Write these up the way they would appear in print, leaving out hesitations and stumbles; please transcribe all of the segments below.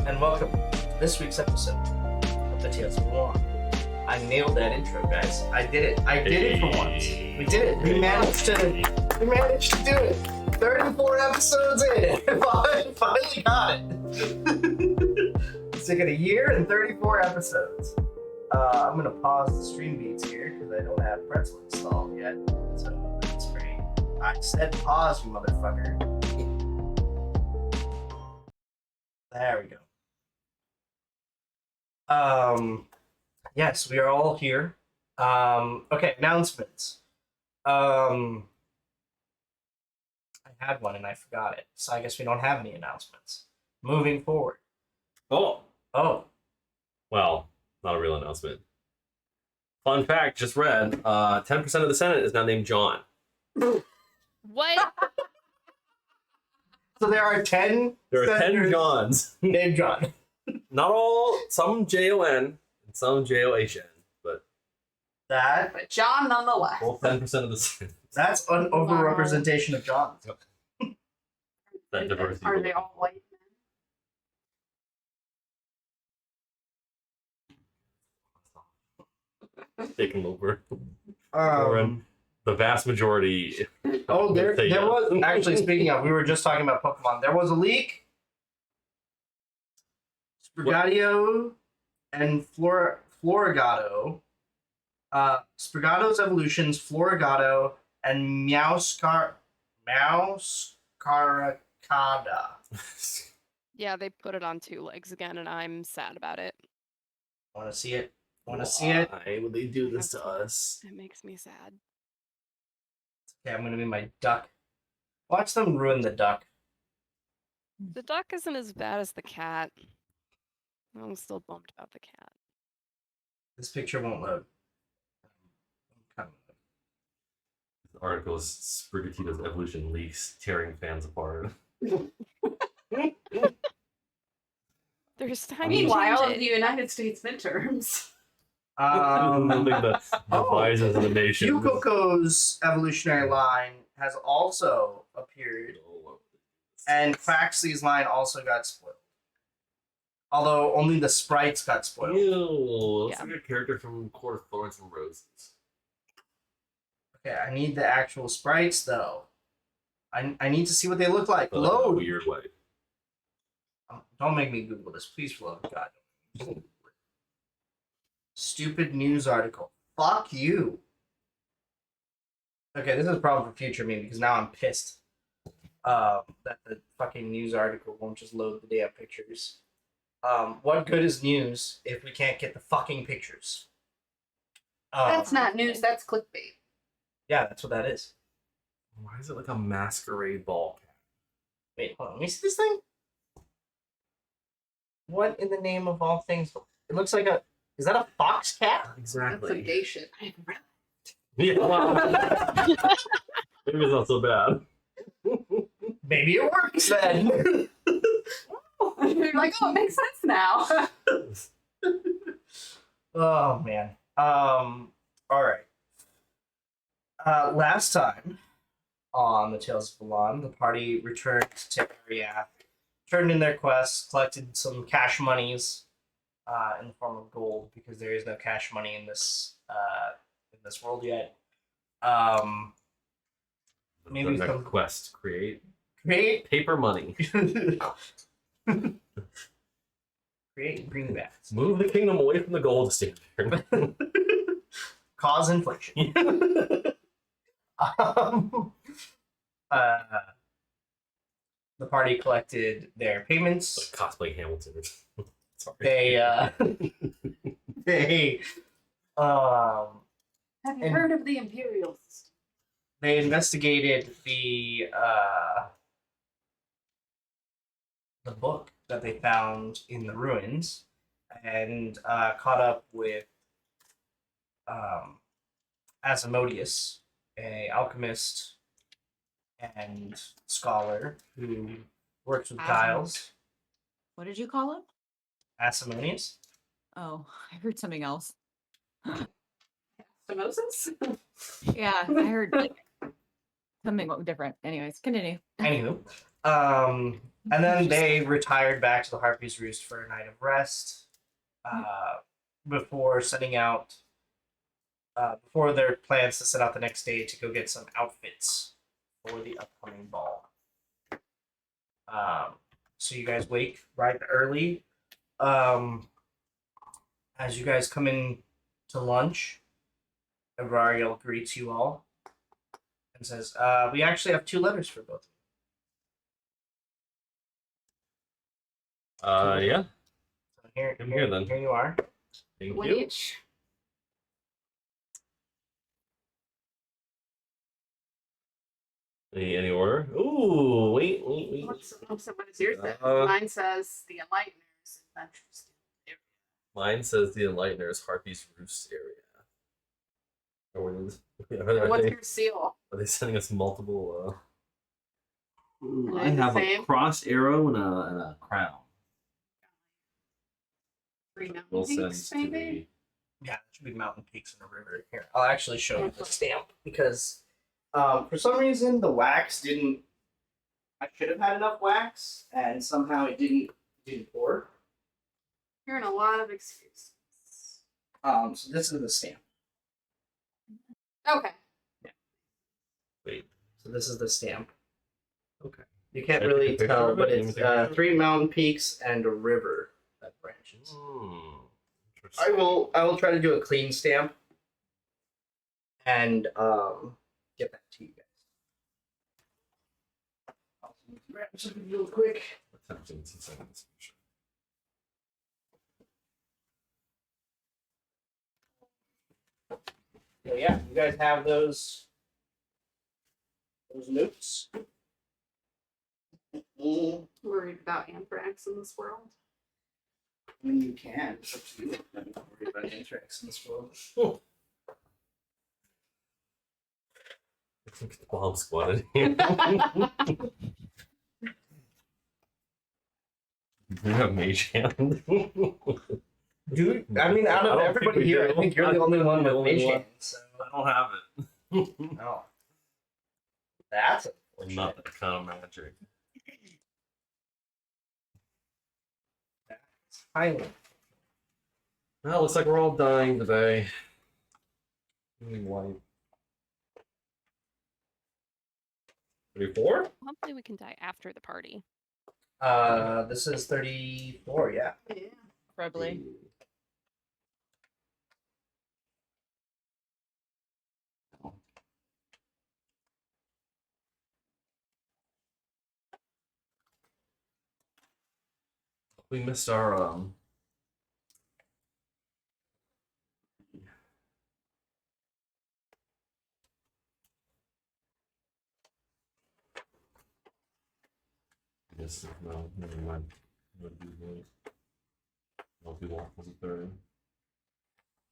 and welcome to this week's episode of the Tales of Lawn. I nailed that intro, guys. I did it. I did it for once. We did it. We managed to do it. 34 episodes in. Finally got it. Sick of a year and 34 episodes. I'm gonna pause the stream beats here because I don't have Pretzel installed yet. So that's great. I said pause, you motherfucker. There we go. Yes, we are all here. Okay, announcements. I had one and I forgot it, so I guess we don't have any announcements. Moving forward. Oh, well, not a real announcement. Fun fact, just read, 10% of the Senate is now named John. What? So there are 10 There are 10 senators Johns. named John. Not all, some Jon and some John, but But John nonetheless. all 10% of the Senate. That's an overrepresentation of Johns. That diversity. Are they all white Take them over. The vast majority. Oh, there say yes. was actually, speaking of, we were just talking about Pokemon. There was a leak. Sprigatito and Floragato. Sprigatito's evolutions, Floragato and Meowscarada. Yeah, they put it on 2 legs again, and I'm sad about it. Want to see it? Want to see it? Why would they do this to us? It makes me sad. Okay, I'm gonna be my duck. Watch them ruin the duck. The duck isn't as bad as the cat. I'm still bummed about the cat. This picture won't load. The article is Sprigatito's evolution leaks, tearing fans apart. There's time Meanwhile, to in the change it. United States midterms. Moving the devices of the nation. Fuecoco's evolutionary line has also appeared, and Quaxly's line also got spoiled. Although only the sprites got spoiled. Ew, looks Yeah. like a character from Court of Thorns and Roses. Okay, I need the actual sprites though. I need to see what they look like. But like in a Load. weird way. Don't make me Google this, please. Load. God. Stupid news article. Fuck you. Okay, this is a problem for future me because now I'm pissed that the fucking news article won't just load the damn pictures. What good is news if we can't get the fucking pictures? That's not news, that's clickbait. Yeah, that's what that is. Why is it like a masquerade ball cat? Wait, hold on. Let me see this thing. What in the name of all things? It looks like a. Is that a fox cat? That's some Exactly. gay shit. Yeah. Maybe it's not so bad. Maybe it works then. You're like, oh, it makes sense now. Oh man. All right. Last time on the Tales of Balan, the party returned to Ariath, turned in their quests, collected some cash monies, in the form of gold because there is no cash money in this world yet. Maybe the next some quest, create create paper money. create greenbacks. Move the kingdom away from the gold standard. Cause inflation. The party collected their payments. Like cosplay Hamilton. Sorry. They Have you And- heard of the Imperials? they investigated the book that they found in the ruins and caught up with Asmodeus, a alchemist and scholar who works with tiles. What did you call him? Asmodeus. Oh, I heard something else. Moses? Yeah, I heard like something different. Anyways, continue. Anywho, And then they retired back to the Harpy's Roost for a night of rest before setting out, before their plans to set out the next day to go get some outfits for the upcoming ball. So you guys wake bright and early. As you guys come in to lunch, Avrariel greets you all and says, we actually have 2 letters for both of you. Yeah. So here, I'm here then. Here you are. Thank One you. each. Any order? Ooh, wait. What does yours say? Uh, Mine says the Enlighteners Adventures. Mine says the Enlighteners Harpy's Roost area. What's your seal? Are they sending us multiple? Are I they the have a same? crossed arrow and a crown. 3 mountain We'll send peaks, to maybe? Yeah, it should be mountain peaks in a river. Here, I'll actually show you the stamp because for some reason the wax didn't. I should have had enough wax, and somehow it didn't pour. Hearing a lot of excuses. So this is the stamp. Okay. Wait. So this is the stamp. Okay. You can't Should I take a really picture tell, of it? but Let me it's take a picture. 3 mountain peaks and a river that branches. I will try to do a clean stamp and get that to you guys. I'll grab something real quick. Attempting to send this picture. So yeah, you guys have those notes. Worried about anthrax in this world. I mean, you can. It's up to you. I'm not worried about anthrax in this world. Look at the bomb squad in here. You have mage hand. Dude, I mean, out I of don't everybody think we here, do. I think you're the only one I'm the with only mage one. hand. So I don't have it. no, that's I'm unfortunate. not that kind of magic. Highly. Well, looks like we're all dying today. White. 34? Hopefully we can die after the party. This is 34. Yeah. Yeah. Probably. We missed our Yes, no, never mind. What do you want? What do you want? Was it 30?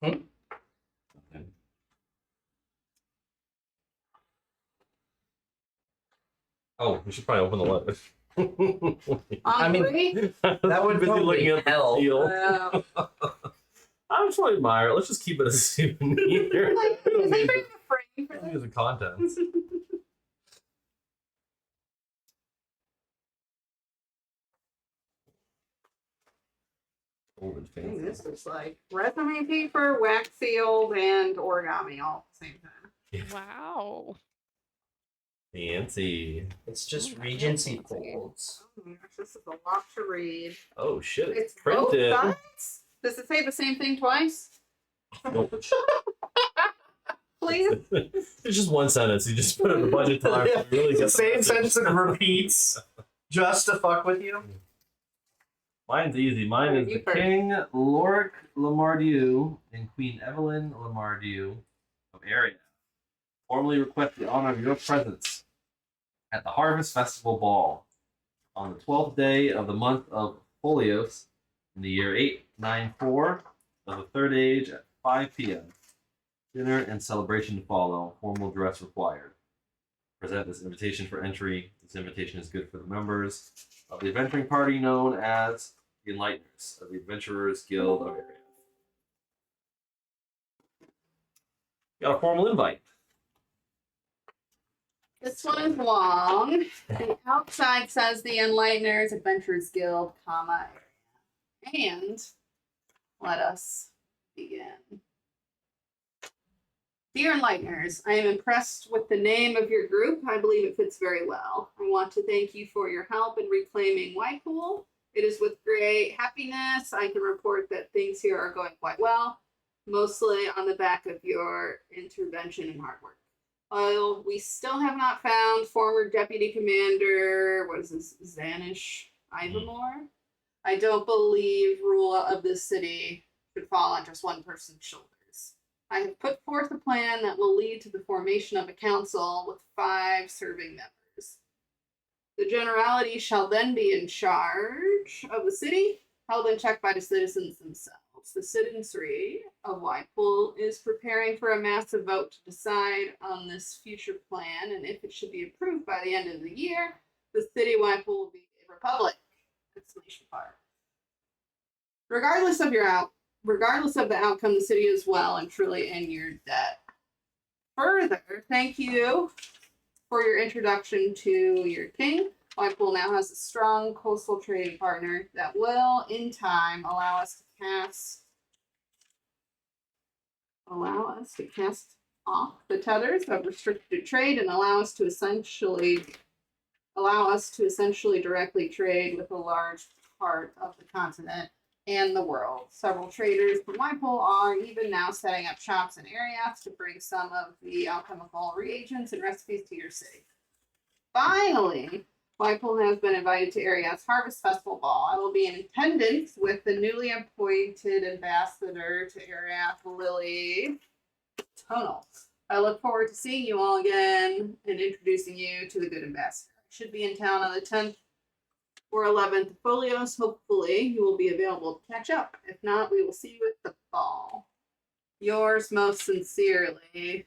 Hmm? Okay. Oh, we should probably open the letter. I mean, Hungry? that would Busy probably looking at the help. seal. I'm trying to admire it. Let's just keep it a souvenir. Like, We don't is anybody need afraid for the- this? use the contents. Old and Dang, fancy. this is like resume paper, wax sealed, and origami all at the same time. Wow. Fancy. It's just Ooh, that Regency feels fancy. folds. Oh my gosh, this is a lot to read. Oh shit! It's It's printed. both sides? Does it say the same thing twice? Nope. Please? It's just one sentence. You just put it in the budget time. Yeah, You really it's get the same message. sentence and repeats just to fuck with you. Mine's easy. Mine Alright, is the you first. King Loric Lamardieu and Queen Evelyn Lamardieu of Area formally request the honor of your presence at the Harvest Festival Ball on the 12th day of the month of Folios in the year 894 of the Third Age at 5 p.m. Dinner and celebration to follow. Formal dress required. Present this invitation for entry. This invitation is good for the members of the adventuring party known as the Enlighteners of the Adventurers Guild of Area. Got a formal invite. This one is long. The outside says the Enlighteners Adventurers Guild, comma, and let us begin. Dear Enlighteners, I am impressed with the name of your group. I believe it fits very well. I want to thank you for your help in reclaiming Whitepool. It is with great happiness I can report that things here are going quite well, mostly on the back of your intervention and hard work. While we still have not found former Deputy Commander, what is this, Zanish Ivamore, I don't believe rule of this city should fall on just one person's shoulders. I have put forth a plan that will lead to the formation of a council with 5 serving members. The generality shall then be in charge of the city, held in check by the citizens themselves. The citizenry of Whitepool is preparing for a massive vote to decide on this future plan, and if it should be approved by the end of the year, the city of Whitepool will be a republic! Exclamation mark. Regardless of the outcome, the city is well and truly in your debt. Further, thank you for your introduction to your king. Whitepool now has a strong coastal trading partner that will, in time, allow us to cast off the tethers of restricted trade and allow us to essentially directly trade with a large part of the continent and the world. Several traders from Whitepool are even now setting up shops in Ariath to bring some of the alchemical reagents and recipes to your city. Finally, Whitepool has been invited to Ariath's Harvest Festival Ball. I will be in attendance with the newly appointed ambassador to Ariath, Lily Tonal. I look forward to seeing you all again and introducing you to the good ambassador. I should be in town on the 10th or 11th of Folios. Hopefully, you will be available to catch up. If not, we will see you at the ball. Yours most sincerely,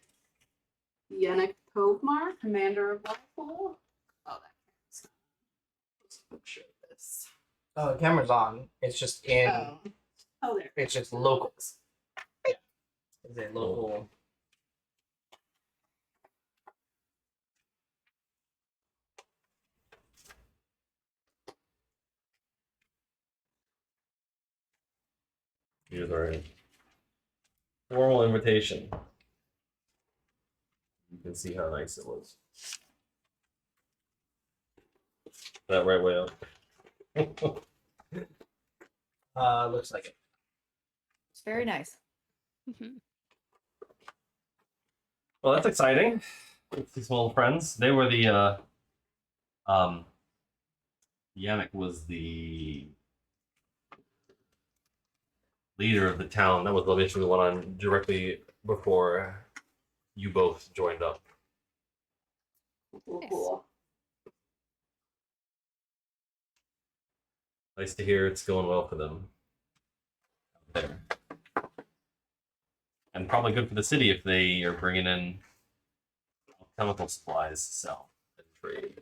Yannick Tovmar, Commander of Whitepool. Oh, that camera's on. Let's picture this. Oh, the camera's on. It's just in. Oh, there. It's just locals. Yeah. It's a local. Here's our formal invitation. You can see how nice it was. That right way up. Looks like it. It's very nice. Well, that's exciting. These old friends. They were the Yannick was the leader of the town. That was the mission we went on directly before you both joined up. Cool. Nice to hear it's going well for them. There. And probably good for the city if they are bringing in chemical supplies to sell and trade.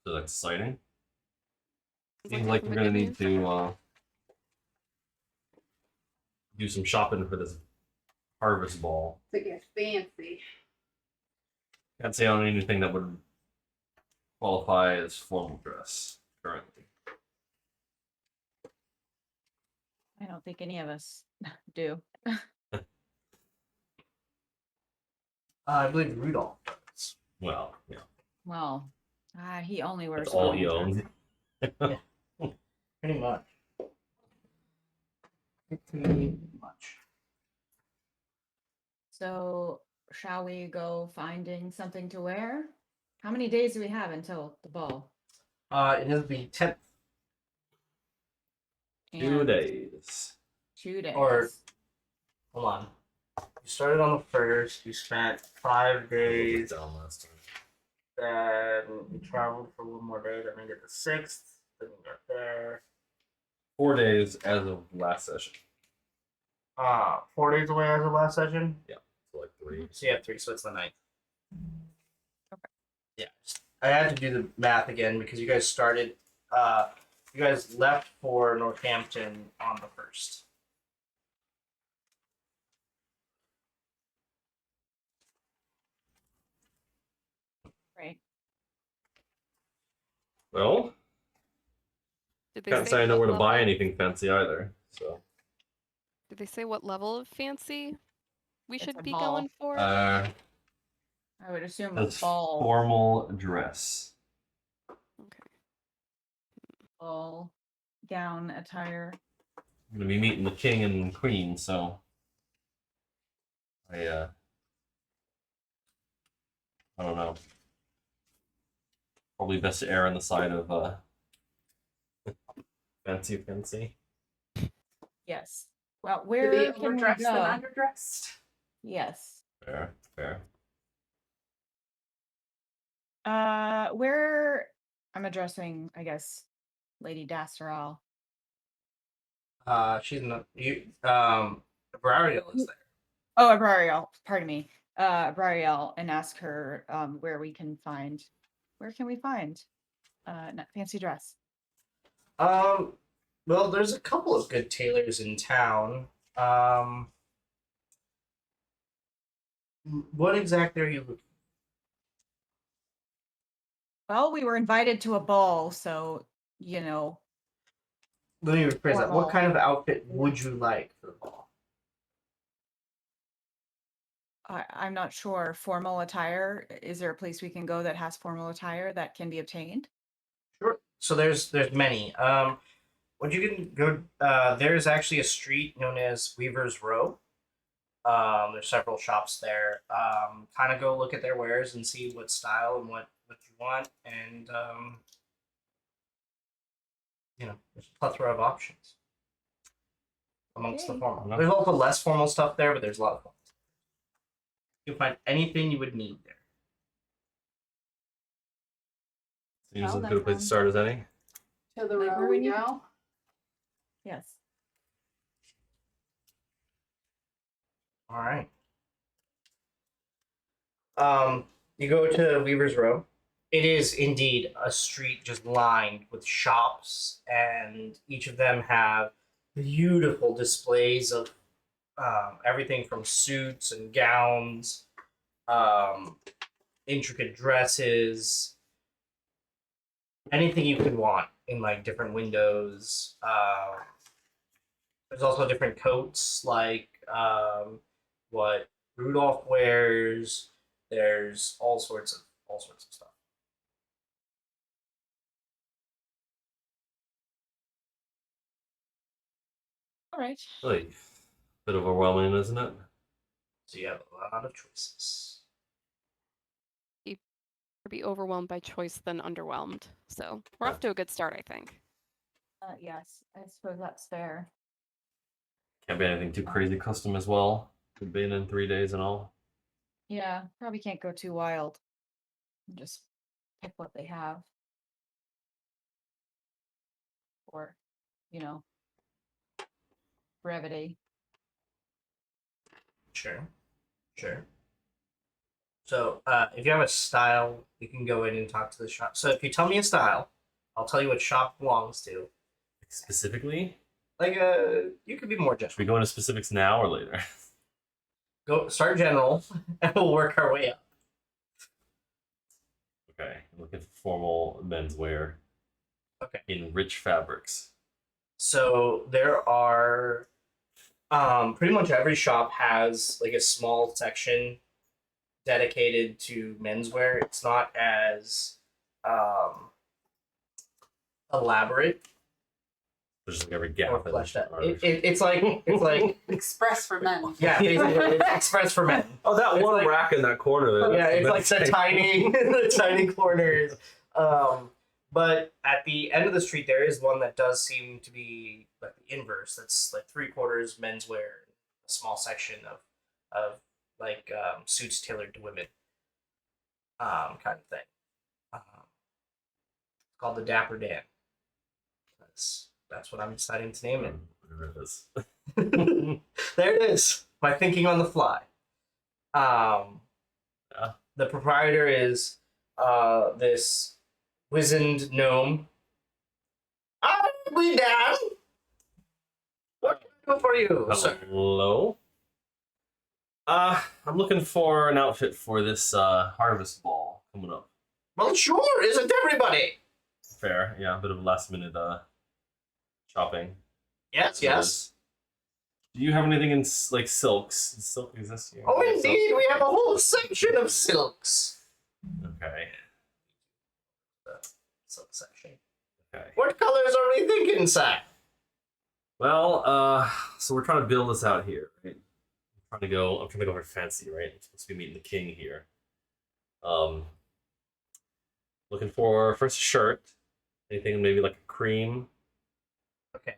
So that's exciting. Seems like we're gonna need to do some shopping for this harvest ball. To get fancy. Can't say on anything that would qualify as formal dress currently. I don't think any of us do. I believe Rudolph does. Well, yeah, Well, he only wears that's all he formal owns. dress. Pretty much. Pretty much. So, shall we go finding something to wear? How many days do we have until the ball? It is the 10th. 2 And days. 2 days. Or- Hold on. You started on the 1st. You spent 5 days. Down last time. Then we traveled for 1 more day. Then we get the 6th. Then we got there. 4 days as of last session. 4 days away as of last session. So like 3. So you have 3, so it's the 9th. Okay. Yeah. I had to do the math again because you guys started. You guys left for Northampton on the 1st. Well, Did they can't say I know where to buy anything fancy either. So, Did they say what level of fancy we It's should a be ball. going for? I would assume a that's ball, formal dress. Okay. ball gown attire. I'm gonna be meeting the king and queen, so I don't know. Probably best to err on the side of fancy. Yes. Well, To be where can we overdressed and go? underdressed. Yes. Fair. Where I'm addressing, I guess, Lady Dasseral. She's not you. Brariel is there. Oh, Abrariel. Pardon me. Abrariel, and ask her where we can find. Where can we find fancy dress? Well, there's a couple of good tailors in town. What exactly are you looking? Well, we were invited to a ball, so you know. Let me rephrase that. What Formal. kind of outfit would you like for the ball? I'm not sure. Formal attire. Is there a place we can go that has formal attire that can be obtained? Sure. So there's many. What you can go. There's actually a street known as Weaver's Row. There's several shops there. Kind of go look at their wares and see what style and what you want, and there's a plethora of options amongst the Okay. formal. There's also less formal stuff there, but there's a lot of formal. You'll find anything you would need there. Seems Oh, as that good a place to sounds- start as any. To the Like, row where we we need- go. Yes. All right. You go to Weaver's Row. It is indeed a street just lined with shops, and each of them have beautiful displays of everything from suits and gowns, intricate dresses, anything you could want in like different windows. There's also different coats like what Rudolph wears. There's all sorts of stuff. All right. Like, bit overwhelming, isn't it? So you have a lot of choices. Be overwhelmed by choice than underwhelmed. So we're off to a good start, I think. Yes, I suppose that's fair. Can't be anything too crazy custom as well. We've been in 3 days and all. Yeah, probably can't go too wild. Just pick what they have. Or, brevity. Sure. So if you have a style, you can go in and talk to the shop. So if you tell me a style, I'll tell you what shop belongs to. Specifically? Like you could be more Should we general. go into specifics now or later? Go start general, and we'll work our way up. Okay, looking for formal menswear. Okay. In rich fabrics. So there are pretty much every shop has like a small section dedicated to menswear. It's not as elaborate There's like every or gap in fleshed out. the It's like Express for men. yeah, basically, it's express for men. Oh, that It's one like- rack in that corner. There. Yeah, it's like the That's- tiny, the tiny corners. But at the end of the street, there is one that does seem to be like the inverse. That's like 3/4 menswear, a small section of like suits tailored to women, kind of thing. It's called the Dapper Dan. That's what I'm deciding to name it. Whatever it is. There it is. My thinking on the fly. Yeah. The proprietor is this wizened gnome. We down. What can I do for you, sir? Hello. I'm looking for an outfit for this harvest ball coming up. Well, sure, isn't everybody? fair. Yeah, a bit of last minute shopping. Yes, yes. Do you have anything in like silks? Does silk exist here? Oh, indeed, we have a whole section of silks. Okay. Silk section. Okay. What colors are we thinking, sir? Well, so we're trying to build this out here, right? I'm trying to go for fancy, right? I'm supposed to be meeting the king here. Looking for first shirt. Anything maybe like a cream. Okay.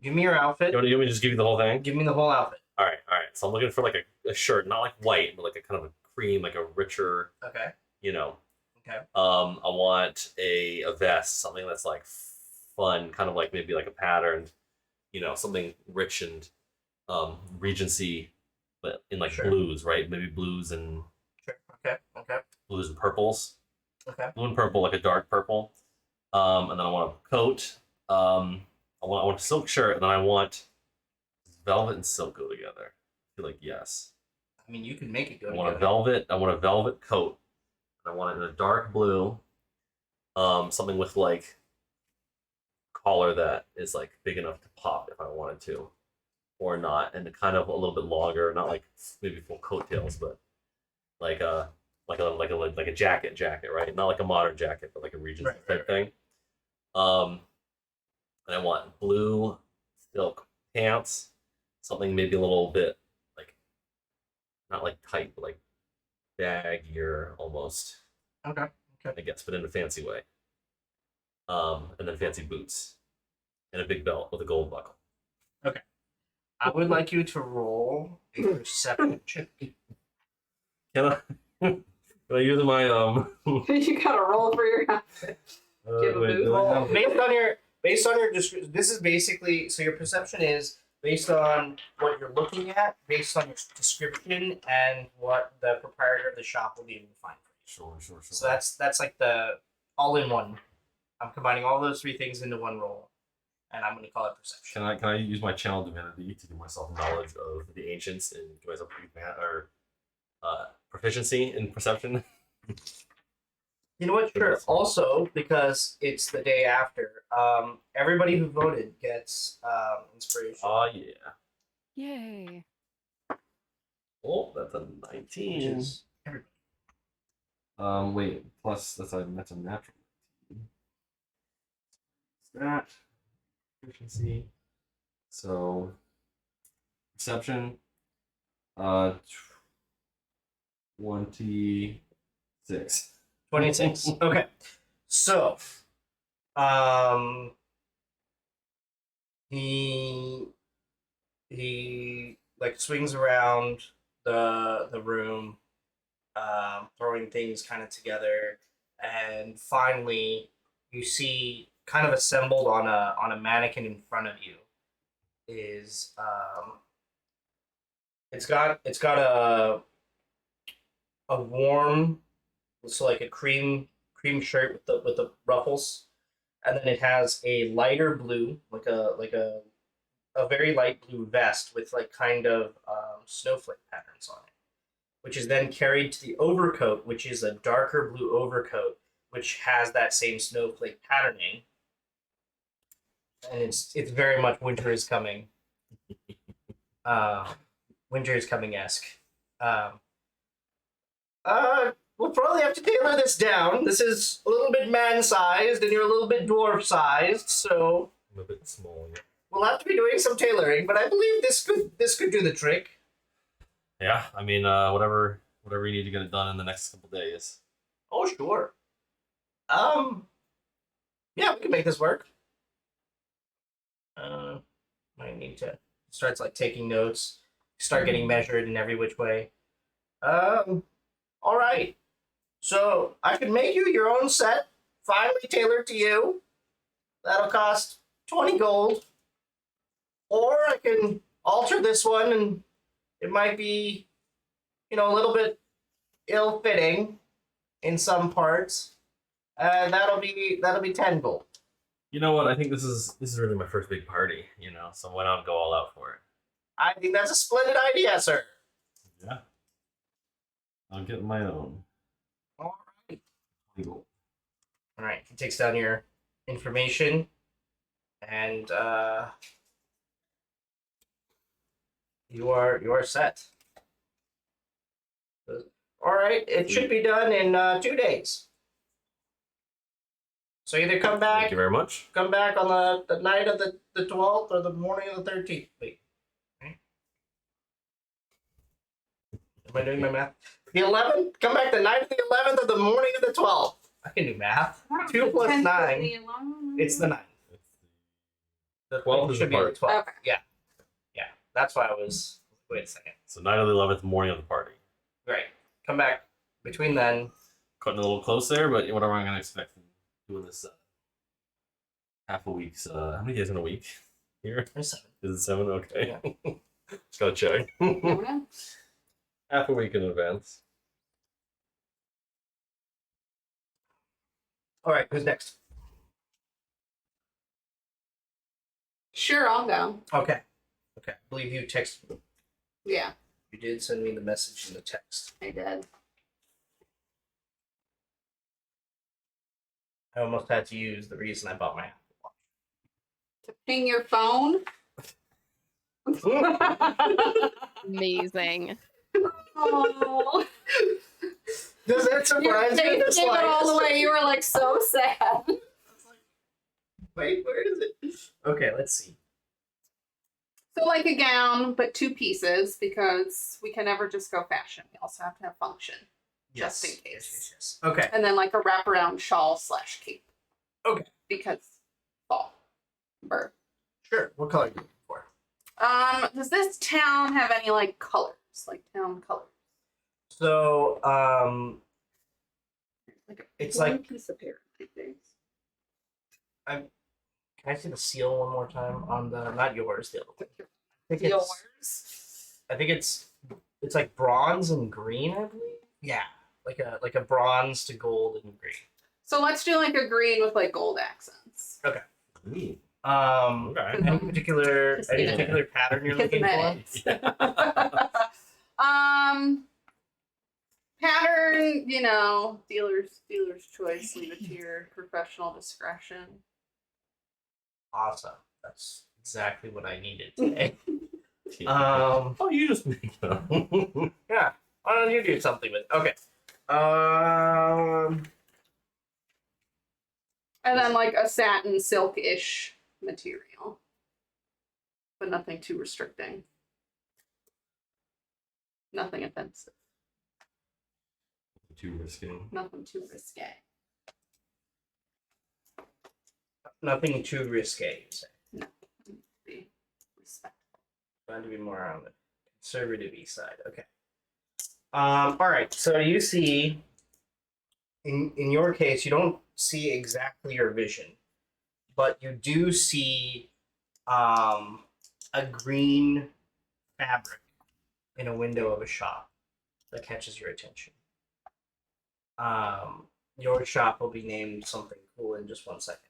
Give me your outfit. You want me to just give you the whole thing? Give me the whole outfit. All right. So I'm looking for like a shirt, not like white, but like a kind of a cream, like a richer, Okay. you know. Okay. I want a vest, something that's like fun, kind of like maybe like a patterned, you know, something rich and Regency, but in like Sure. blues, right? Maybe blues and Sure. Okay. Okay. blues and purples. Okay. Blue and purple, like a dark purple. And then I want a coat. I want a silk shirt, and then I want velvet and silk go together. I feel like yes. I mean, you can make it go I want a together. velvet coat. I want it in a dark blue. Something with like collar that is like big enough to pop if I wanted to, or not, and kind of a little bit longer, not like maybe full coattails, but like a jacket, right? Not like a modern jacket, but like a Regency type thing. And I want blue silk pants, something maybe a little bit like not like tight, but like baggier almost. Okay. I guess, but in a fancy way. And then fancy boots, and a big belt with a gold buckle. I would like you to roll a perception check. Can I? Can I use my You gotta roll for your outfit. Give a boot. do I Well, have- based on your description, this is basically so your perception is based on what you're looking at, based on your description, and what the proprietor of the shop will be able to find for you. Sure. So that's like the all-in-one. I'm combining all those three things into one roll, and I'm going to call it perception. Can I use my channel divinity to give myself knowledge of the ancients and give myself proficiency in perception? You know what? Sure. Also, because it's the day after, everybody who voted gets inspiration. Oh yeah. Yay. Oh, that's a Which 19. is everybody. Wait. Plus that's a natural. That efficiency. So perception. 26. 26. Okay. So, he like swings around the room, throwing things kind of together, and finally you see kind of assembled on a mannequin in front of you is it's got a warm, so like a cream shirt with the ruffles, and then it has a lighter blue, like a very light blue vest with like kind of snowflake patterns on it, which is then carried to the overcoat, which is a darker blue overcoat, which has that same snowflake patterning, and it's very much winter is coming. Winter is coming esque. We'll probably have to tailor this down. This is a little bit man-sized, and you're a little bit dwarf-sized, so I'm a bit small. Yeah. we'll have to be doing some tailoring. But I believe this could do the trick. Yeah, I mean, whatever you need to get it done in the next couple days. Oh, sure. Yeah, we can make this work. I need to starts like taking notes, start getting measured in every which way. All right. So I can make you your own set, finely tailored to you. That'll cost 20 gold. Or I can alter this one, and it might be, a little bit ill-fitting in some parts. That'll be 10 gold. You know what? I think this is really my first big party. So why not go all out for it? I think that's a splendid idea, sir. Yeah. I'll get my own. All right. Legal. All right, he takes down your information, and you are set. All right, it should be done in 2 days. So either come back Thank you very much. on the night of the 12th or the morning of the 13th. Wait. Okay. Am I doing my math? The 11th? Come back the night of the 11th or the morning of the 12th. I can do math. 2 plus 9. It's the 9th. The 12th is should the be the party. 12th. Okay. Yeah. Yeah. That's why I was. Wait a second. So night of the 11th, morning of the party. Right. Come back between then. Cutting a little close there, but whatever I'm gonna expect from doing this half a week's. How many days in a week? Here There's 7. is it 7? Okay. Just gotta check. No. Half a week in advance. All right. Who's next? Sure, I'll go. Okay. Okay. I believe you texted me. Yeah, You did send me the message in the text. I did. I almost had to use the reason I bought my Apple Watch. To ping your phone. Amazing. Oh. Does that surprise They you? gave it all the way. You were like so sad. Wait, where is it? Okay, let's see. So like a gown, but 2 pieces because we can never just go fashion. We also have to have function. Just in case. Yes. Okay. And then like a wraparound shawl / cape. Okay. Because fall. Bird. Sure. What color are you looking for? Does this town have any like colors? Like town colors? So, Like a It's one like- piece of paper, I think. can I see the seal one more time on the not yours, the other one? I think Yours. it's like bronze and green, I believe. Yeah, like a bronze to gold and green. So let's do like a green with like gold accents. Ooh, okay. Any particular Just give it- pattern you're Kiss looking the for? Pattern, dealer's choice. Leave it to your professional discretion. Awesome. That's exactly what I needed today. Oh, you just make it up. Yeah. Why don't you do something with? Okay. And then like a satin silk-ish material. But nothing too restricting. Nothing offensive. Too risky. Nothing too risque. Nothing too risque, you say. Be respectful. Trying to be more on the conservative side. Okay. All right. So you see, in your case, you don't see exactly your vision, but you do see a green fabric in a window of a shop that catches your attention. Your shop will be named something cool in just 1 second.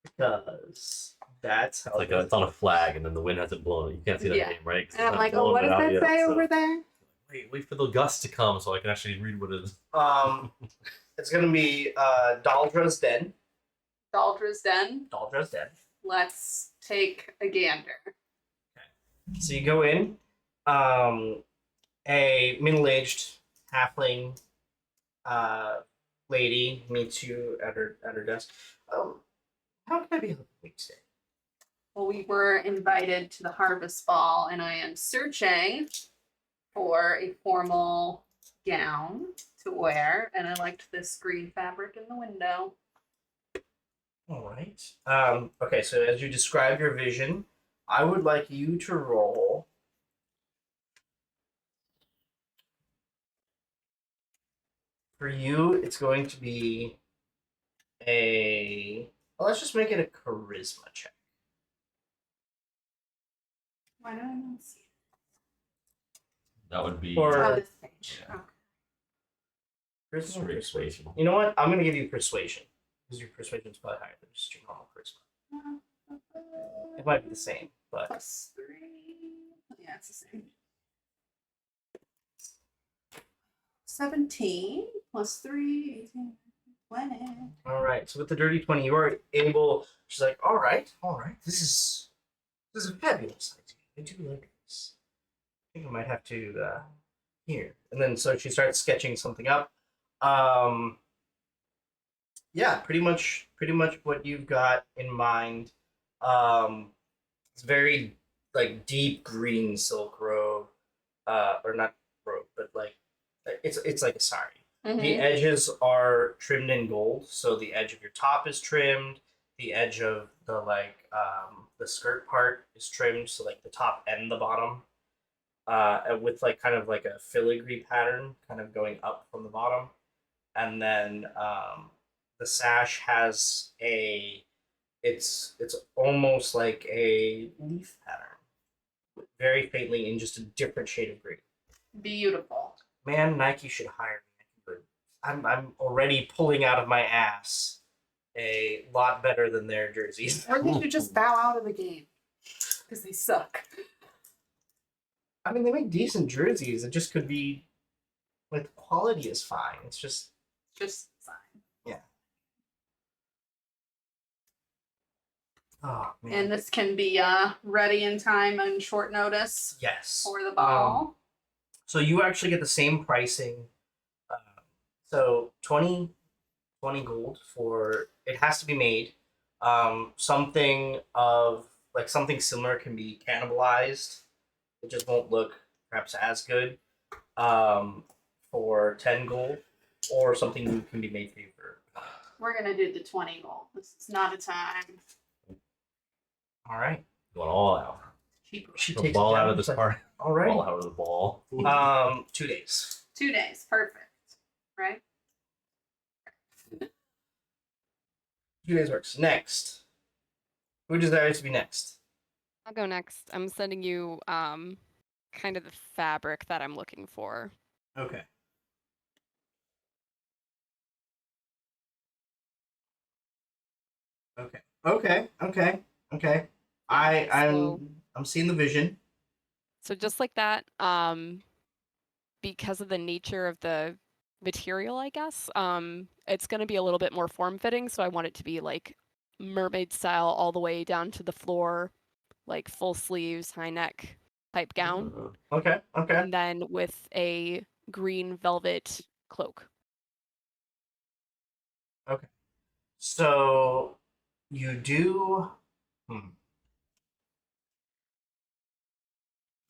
Because that's how Like it's on a flag, and then the wind hasn't blown it. You can't see that Yeah. name, right? 'Cause And it's I'm not like, oh, blown what it does out that yet, say so- over there? Wait for the gust to come so I can actually read what it is. It's gonna be Daldra's Den. Daldra's Den. Daldra's Den. Let's take a gander. So you go in, a middle-aged halfling lady meets you at her desk. How can I be helping you today? Well, we were invited to the Harvest Ball, and I am searching for a formal gown to wear, and I liked this green fabric in the window. All right. Okay, so as you describe your vision, I would like you to roll. For you, it's going to be well, let's just make it a charisma check. Why don't I not see it? That would be Or- Oh, this page. Yeah. Okay. Charisma or straight persuasion? persuasion. You know what? I'm going to give you persuasion. Because your persuasion is probably higher than just your normal charisma. It might be the same, but +3. Yeah, it's the same. 17 plus 3, 18, 20. All right. So with the dirty 20, you are able. She's like, all right. This is a fabulous idea. I do like this. I think I might have to here. And then so she starts sketching something up. Yeah, pretty much what you've got in mind. It's very like deep green silk robe, or not robe, but like it's like a sari. The edges are trimmed in gold, so the edge of your top is trimmed. The edge of the the skirt part is trimmed, so like the top and the bottom, and with like kind of like a filigree pattern, kind of going up from the bottom, and then the sash has it's almost like a leaf pattern, very faintly in just a different shade of green. Beautiful. Man, Nike should hire me. I'm already pulling out of my ass a lot better than their jerseys. Or they should just bow out of the game because they suck. I mean, they make decent jerseys. It just could be like the quality is fine. It's just Just fine. oh man. And this can be ready in time and short notice yes. for the ball. So you actually get the same pricing. So 20 gold for it has to be made. Something similar can be cannibalized. It just won't look perhaps as good. For 10 gold, or something new can be made for you for. We're gonna do the 20 gold. This is not a time. All right. Going all out. Cheaper. She The takes ball it down. out of this It's like, party. all right. Ball out of the ball. 2 days. 2 days. Perfect. Right? 2 days works. Next. Who desires to be next? I'll go next. I'm sending you kind of the fabric that I'm looking for. Okay. Okay. I'm seeing the vision. So just like that, because of the nature of the material, I guess, it's going to be a little bit more form-fitting. So I want it to be like mermaid style all the way down to the floor, like full sleeves, high neck type gown. Okay. And then with a green velvet cloak. So you do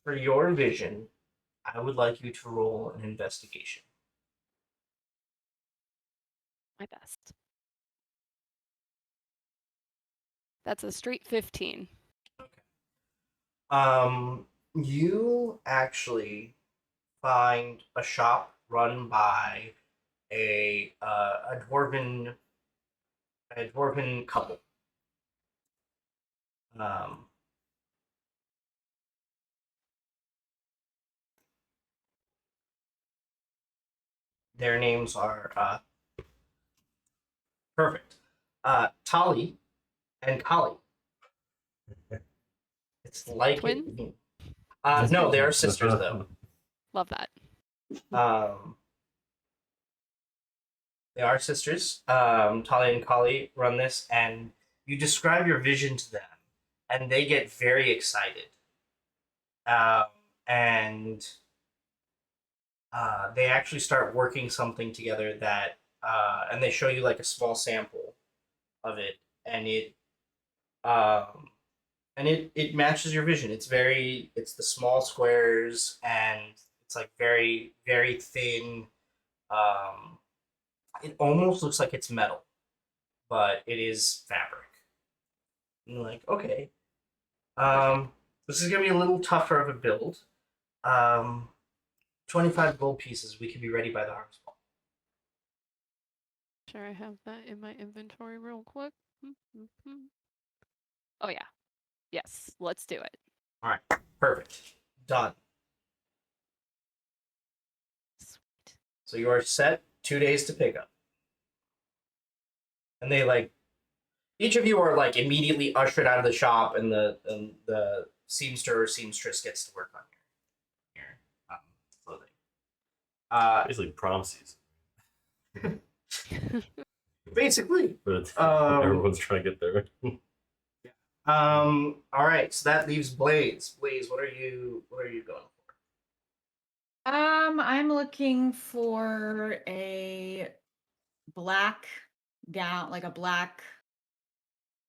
for your vision, I would like you to roll an investigation. My best. That's a straight 15. You actually find a shop run by a dwarven couple. Their names are perfect. Tali and Kali. It's like Twin? no, they are sisters though. Love that. They are sisters. Tali and Kali run this, and you describe your vision to them, and they get very excited. And they actually start working something together that, and they show you like a small sample of it, and it matches your vision. It's the small squares, and it's like very, very thin. It almost looks like it's metal, but it is fabric. And you're like, okay. This is gonna be a little tougher of a build. 25 gold pieces. We can be ready by the harvest ball. Sure, I have that in my inventory real quick. Oh yeah. Yes, let's do it. All right, perfect, done. Sweet. So you are set. 2 days to pick up, and they like each of you are like immediately ushered out of the shop, and the seamster or seamstress gets to work on here. Basically prom season. Basically. But Um, everyone's trying to get there. All right, so that leaves Blaze. Blaze, what are you going for? I'm looking for a black gown, like a black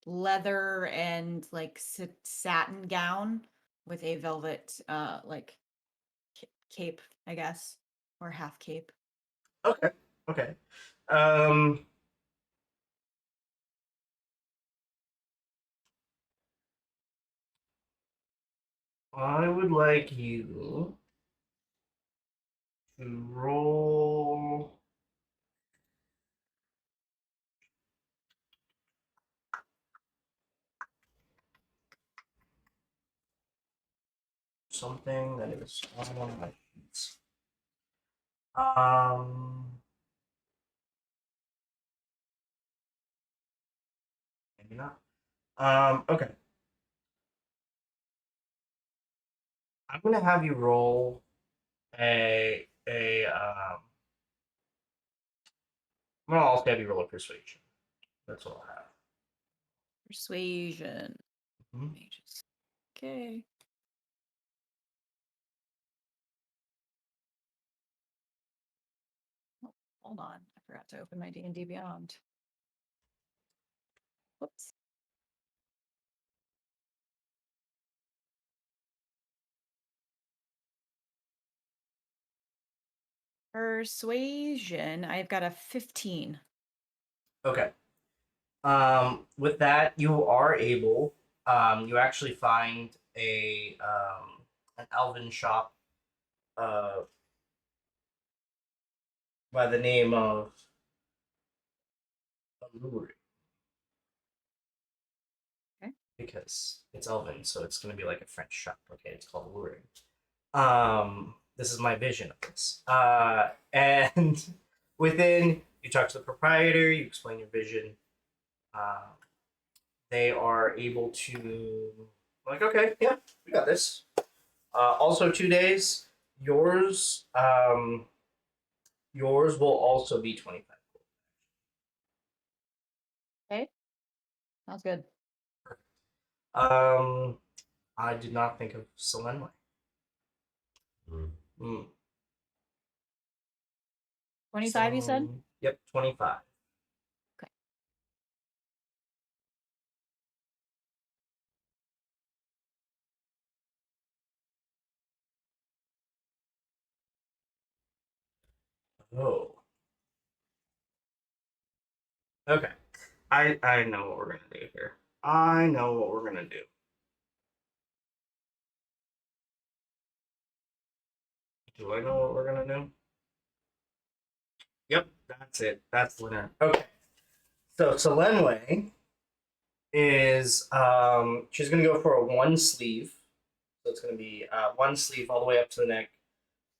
leather and like satin gown with a velvet like cape, I guess, or half cape. Okay. Okay. Um I would like you to roll something that is on one of my sheets. Maybe not. Okay. I'm gonna have you roll I'm gonna also have you roll a persuasion. That's what I'll have. Persuasion. Mhm. Let me just- Okay. Oh, hold on. I forgot to open my D&D Beyond. Whoops. Persuasion. I've got a 15. Okay. With that, you are able. You actually find an elven shop. By the name of Allure. Okay. Because it's elven, so it's going to be like a French shop. Okay, it's called Allure. This is my vision of this. And within, you talk to the proprietor, you explain your vision. They are able to, like, okay, yeah, we got this. Also, 2 days. Yours will also be 25. Okay. Sounds good. I did not think of Solenway. Mm. 25, you said? Yep, 25. Okay. Oh. Okay. I know what we're gonna do here. I know what we're gonna do. Do I know what we're gonna do? Yep, that's it. That's the winner. Okay. So Solenway is she's gonna go for a one sleeve. So it's gonna be one sleeve all the way up to the neck.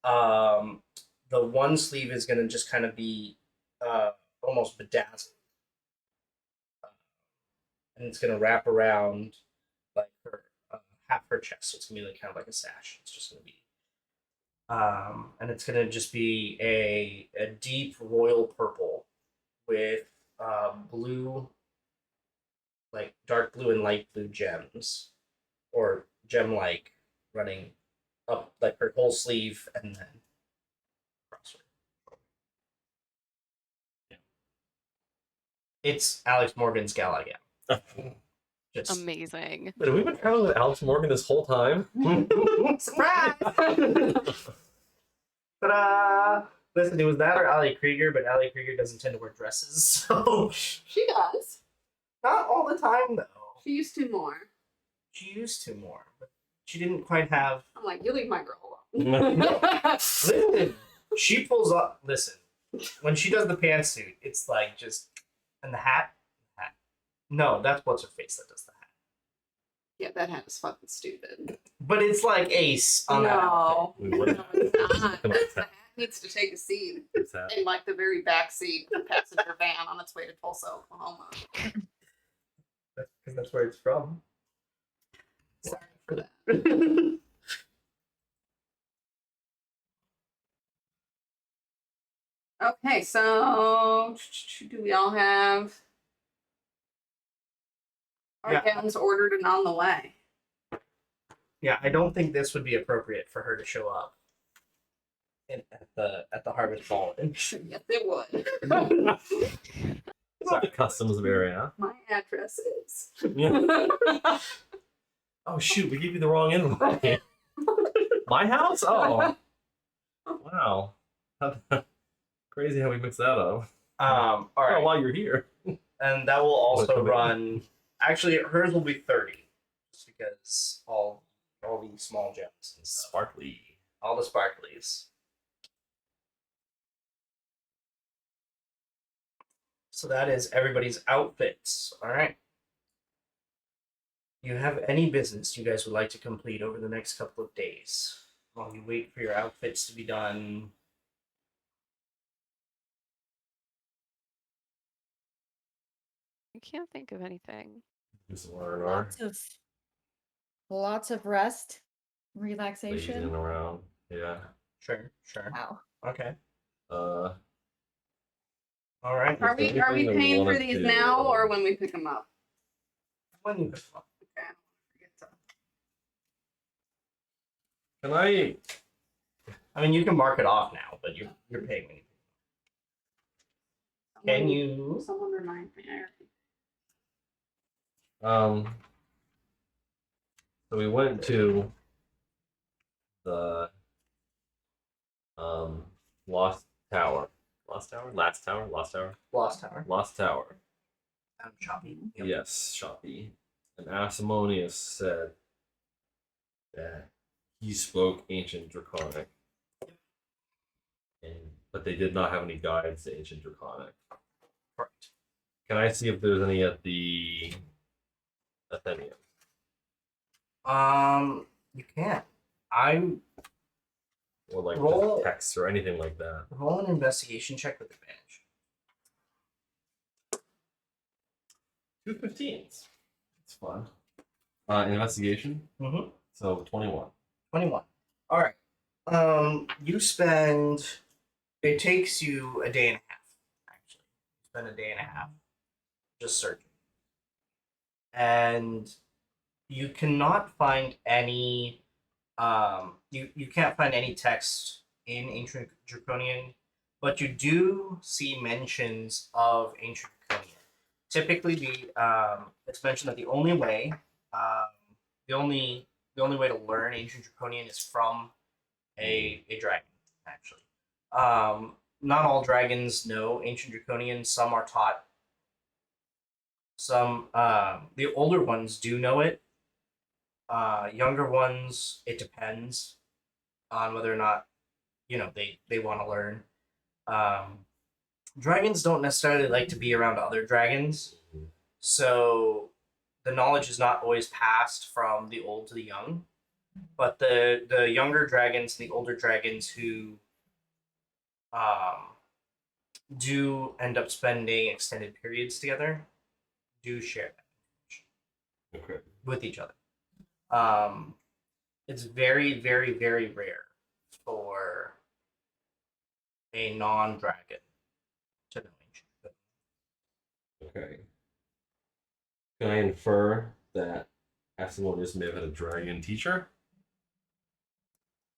Um, the one sleeve is gonna just kind of be almost bedazzled, and it's gonna wrap around like her half her chest. So it's gonna be like kind of like a sash. It's just gonna be, and it's gonna just be a deep royal purple with blue, like dark blue and light blue gems, or gem like running up like her whole sleeve and then across her. Yeah. It's Alex Morgan's gala gown. Just Amazing. Wait, have we been traveling with Alex Morgan this whole time? surprise! Ta-da! Listen, it was that or Ali Krieger, but Ali Krieger doesn't tend to wear dresses, so She does. not all the time though. She used to more. She used to more, but she didn't quite have. I'm like, you leave my girl alone. Listen, she pulls up. Listen, when she does the pantsuit, it's like just and the hat. No, that's what's her face that does the hat. Yeah, that hat is fucking stupid. But it's like Ace on that outfit. Wait, what? No, it's not. Come on, The hat needs to take a seat What's that? in like the very back seat of the passenger van on its way to Tulsa, Oklahoma. Because that's where it's from. Sorry for that. Okay, so do we all have our Yeah. gowns ordered and on the way? Yeah, I don't think this would be appropriate for her to show up at the harvest ball. Yes, it would. It's not the customs of area. My address is. Yeah. Oh shoot, we gave you the wrong invite. My house? Oh. Wow. Crazy how we mixed that up. All Oh, right, while you're here. and that will also Wait, run. Actually, hers will be 30, just because all the small gems and stuff, Sparkly. all the sparklies. So that is everybody's outfits. All right. You have any business you guys would like to complete over the next couple of days while you wait for your outfits to be done? I can't think of anything. Do some R&R. Lots of rest, Lazing relaxation. around. Yeah. Sure, sure. Wow. Okay. Uh, All right. Are we anything that we paying for wanted these to- now or when we pick them up? When you- Okay, I don't forget to. can I? I mean, you can mark it off now, but you're paying me. Can Someone- you? Someone remind me. I So we went to the Lost Tower. Lost Tower? Last Tower? Lost Tower? Lost Tower. Lost Tower. I'm shopping. Yes, Shoppy. And Asimonius said that he spoke ancient Draconic. But they did not have any guides to ancient Draconic. Correct. Can I see if there's any at the Athenium? You can't. I'm Or like Roll- the text or anything like that? roll an investigation check with advantage. 2 15s. It's fun. Investigation. Mm-hmm. So 21. 21. All right. You spend. It takes you a day and a half. Actually, you spend a day and a half just searching, and you cannot find any. You can't find any text in Ancient Draconian, but you do see mentions of Ancient Draconian. Typically, it's mentioned that the only way, the only way to learn Ancient Draconian is from a dragon. Actually, not all dragons know Ancient Draconian. Some are taught. Some the older ones do know it. Younger ones, it depends on whether or not they want to learn. Dragons don't necessarily like to be around other dragons, so the knowledge is not always passed from the old to the young. But the younger dragons and the older dragons who do end up spending extended periods together do share that Okay. with each other. It's very, very, very rare for a non-dragon to know ancient. Okay. Can I infer that Asimonius may have had a dragon teacher?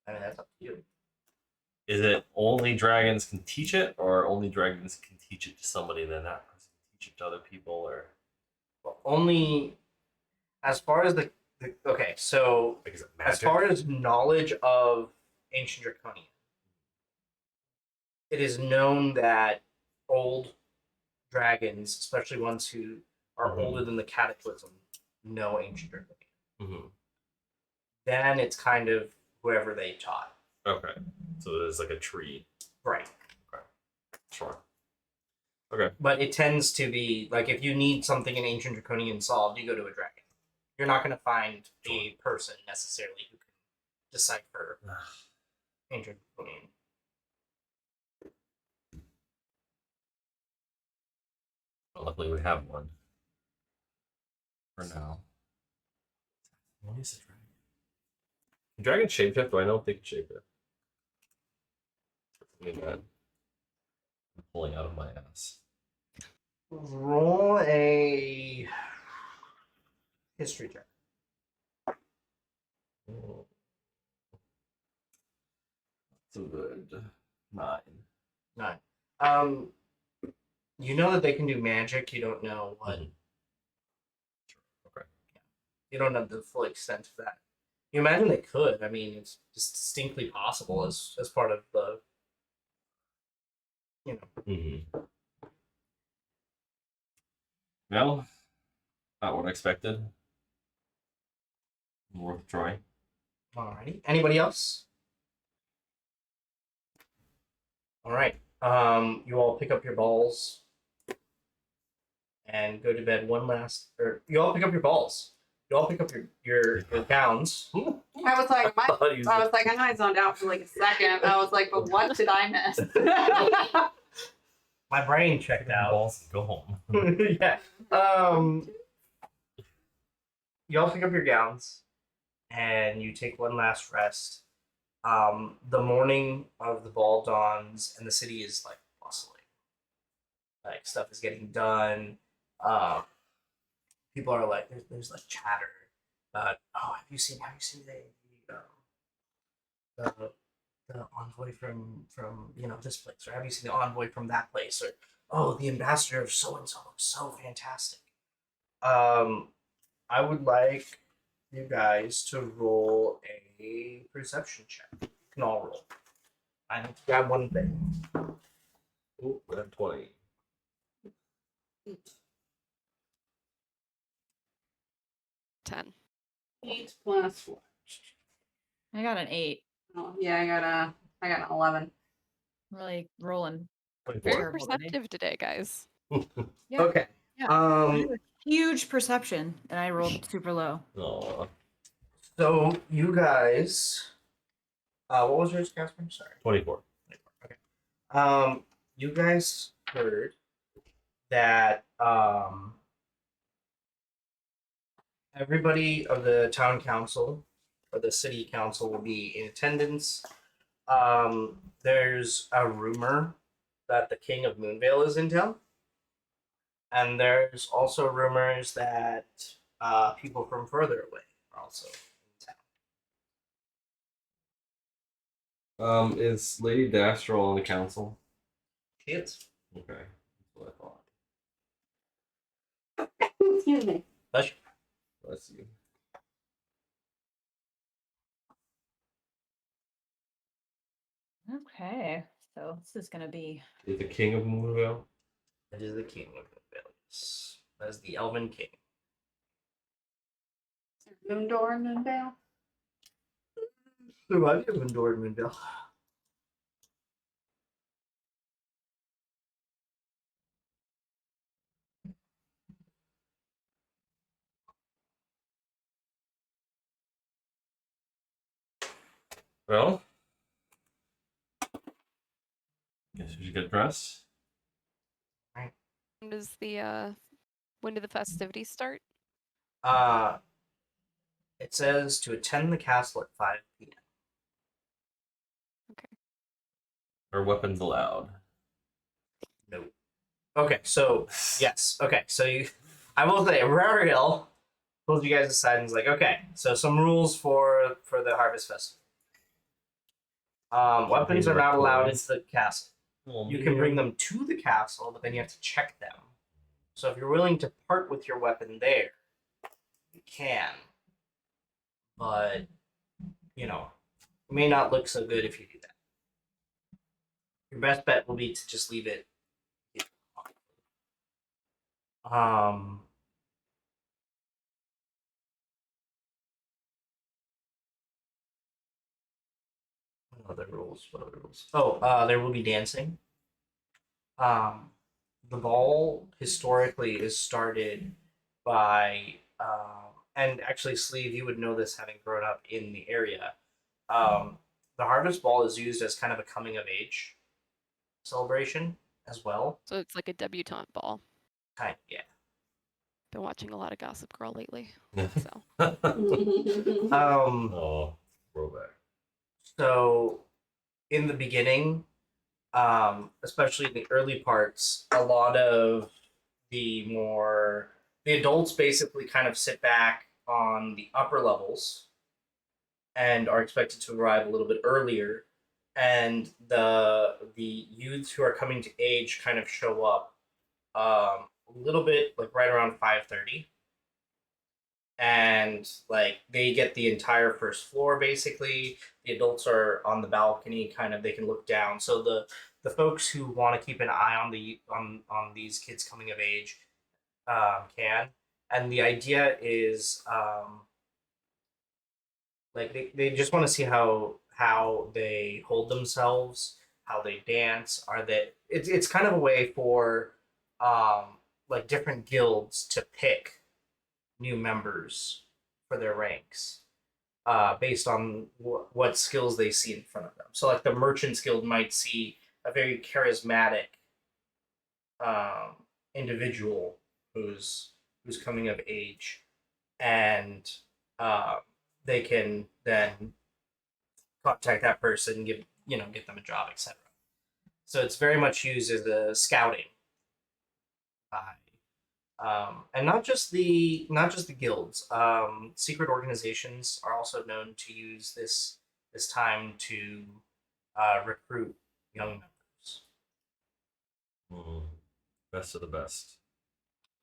I mean, that's up to you. Is it only dragons can teach it, or only dragons can teach it to somebody, and then that person can teach it to other people, or Well, only as far as the okay, so like is it as magic? far as knowledge of ancient Draconian, it is known that old dragons, especially ones who are Mhm. older than the Cataclysm, know ancient Draconian. Mm-hmm. Then it's kind of whoever they taught. Okay, so there's like a tree. Right. Sure. Okay. But it tends to be like if you need something in ancient Draconian solved, you go to a dragon. You're not going to find a person necessarily who can decipher ancient Draconian. Well, luckily, we have one. For now. What is a dragon? Can dragons shapeshift? Do I know if they can shapeshift? I mean that. I'm pulling out of my ass. Roll a history check. Oh. So good. 9. 9. You know that they can do magic. You don't know what. Mhm. Okay. You don't know the full extent of that. You imagine they could. I mean, it's just distinctly possible as part of the. You know. Mm-hmm. Well, not what I expected. Worth trying. Alrighty. Anybody else? All right. You all pick up your balls and go to bed one last. Or you all pick up your balls. You all pick up your gowns. I was like, I thought he was I know I zoned out for like a second. I was like, but what did I miss? My brain checked out. balls and go home. Yeah. You all pick up your gowns and you take one last rest. The morning of the ball dawns and the city is like bustling. Like stuff is getting done. People are like there's like chatter about have you seen the envoy from this place, or have you seen the envoy from that place, or oh, the ambassador of so and so looks so fantastic. I would like you guys to roll a perception check. You can all roll. I need to grab one thing. Ooh, I have 20. 10. 8 plus 4. I got an 8. Oh, yeah, I got an 11. Really rolling. 24. Very Terrible today. perceptive today, guys. Yeah. Okay. Yeah. Huge perception, and I rolled super low. Aw, So you guys, what was yours, Casper? Sorry. 24. You guys heard that everybody of the town council or the city council will be in attendance. There's a rumor that the King of Moonvale is in town. And there's also rumors that people from further away are also in town. Is Lady Dastrel on the council? She is. Okay, that's what I thought. Excuse me. Bless Bless you. Okay, so this is gonna be. Is the King of Moonvale? That is the King of Moonvale. Yes. That is the Elven King. Moondor and Moonvale. There might be a Moondor and Moonvale. Well, guess we should get dressed. When does when do the festivities start? It says to attend the castle at 5 p.m. Are weapons allowed? No. Okay, so yes. Okay, so I will say Rariel pulls you guys aside and is like, okay, so some rules for the Harvest Festival. Weapons are not allowed into the castle. You can bring them to the castle, but then you have to check them. So if you're willing to part with your weapon there, you can. But, it may not look so good if you do that. Your best bet will be to just leave it. What other rules? Oh, there will be dancing. The ball historically is started by, and actually, Sleeve, you would know this having grown up in the area. The Harvest Ball is used as kind of a coming of age celebration as well. So it's like a debutante ball. Kind of, yeah. Been watching a lot of Gossip Girl lately. So Oh, throwback. So in the beginning, especially in the early parts, a lot of the adults basically kind of sit back on the upper levels and are expected to arrive a little bit earlier, and the youths who are coming to age kind of show up a little bit like right around 5:30, and like they get the entire first floor basically. The adults are on the balcony, kind of they can look down. So the folks who want to keep an eye on on these kids coming of age can. And the idea is like they just want to see how they hold themselves, how they dance. Are they? It's kind of a way for like different guilds to pick new members for their ranks based on what skills they see in front of them. So like the Merchants Guild might see a very charismatic individual who's coming of age, and they can then contact that person, get them a job, etc. So it's very much used as a scouting by and not just the guilds. Secret organizations are also known to use this time to recruit young members. Best of the best.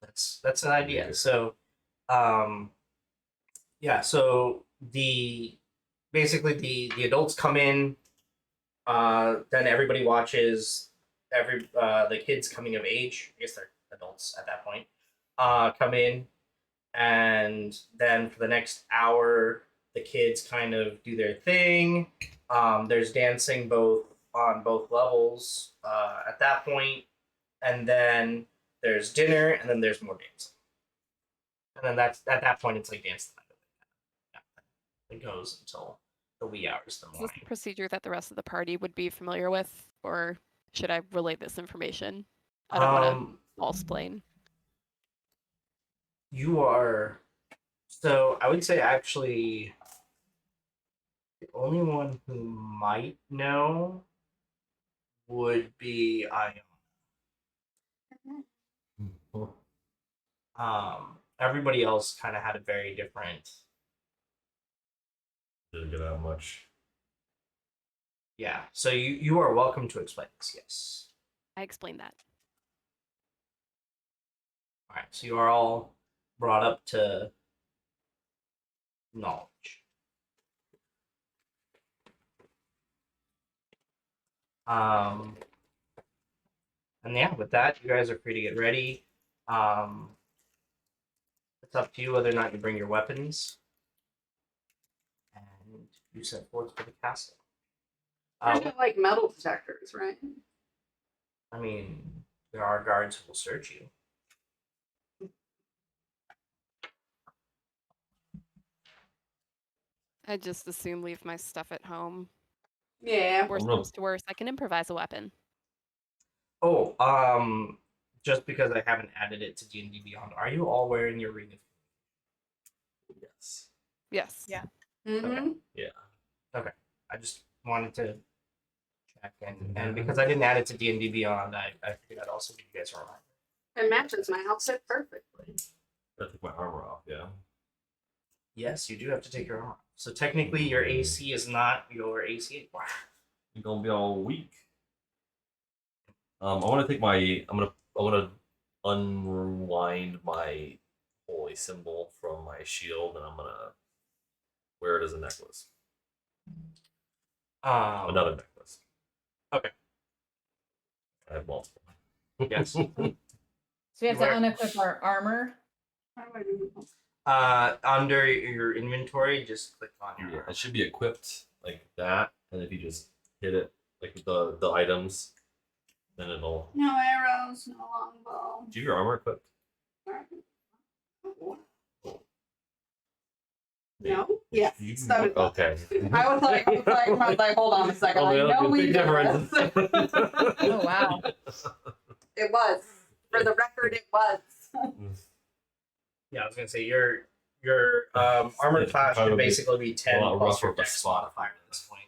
That's an idea. Yeah. So, yeah. So basically the adults come in. Then everybody watches the kids coming of age. I guess they're adults at that point. Come in, and then for the next hour, the kids kind of do their thing. There's dancing on both levels at that point, and then there's dinner, and then there's more dancing. And then that's at that point it's like dance the night. It goes until the wee hours of the Is this morning. a procedure that the rest of the party would be familiar with, or should I relay this information? I don't want to false explain. You are. So I would say actually the only one who might know would be Ion. Everybody else kind of had a very different. Didn't get out much. Yeah. So you are welcome to explain this. Yes. I explained that. All right. So you are all brought up to knowledge. And yeah, with that, you guys are free to get ready. It's up to you whether or not you bring your weapons. And you set forth for the castle. There's no, like metal detectors, right? I mean, there are guards who will search you. I just assume leave my stuff at home. Yeah. Worst real- comes to worst, I can improvise a weapon. Oh, just because I haven't added it to D&D Beyond, are you all wearing your ring of Yes. Yes. Yeah. Mm-hmm. I just wanted to check in, and because I didn't add it to D&D Beyond, I figured I'd also give you guys a reminder. It matches my outfit perfectly. I took my armor off. Yeah. Yes, you do have to take your armor off. So technically, your AC is not your AC anymore. You're gonna be all weak. I want to take my. I want to unwind my holy symbol from my shield, and I'm gonna wear it as a necklace. Another necklace. Okay. I have multiple. Yes. So we have to Where- unequip our armor. How do I do that? Under your inventory, just click on your. Yeah, it should be equipped like that, and if you just hit it like with the items, then it'll. No arrows, no longbow. Do you have your armor equipped? No? Yes. You- So it does. okay. I was like, hold on a second. I know we big did difference. this. Oh wow. It was. For the record, it was. Yeah, I was gonna say your armor Yeah, class should probably basically be 10 a lot plus your rougher of a dex spot. modifier at this point.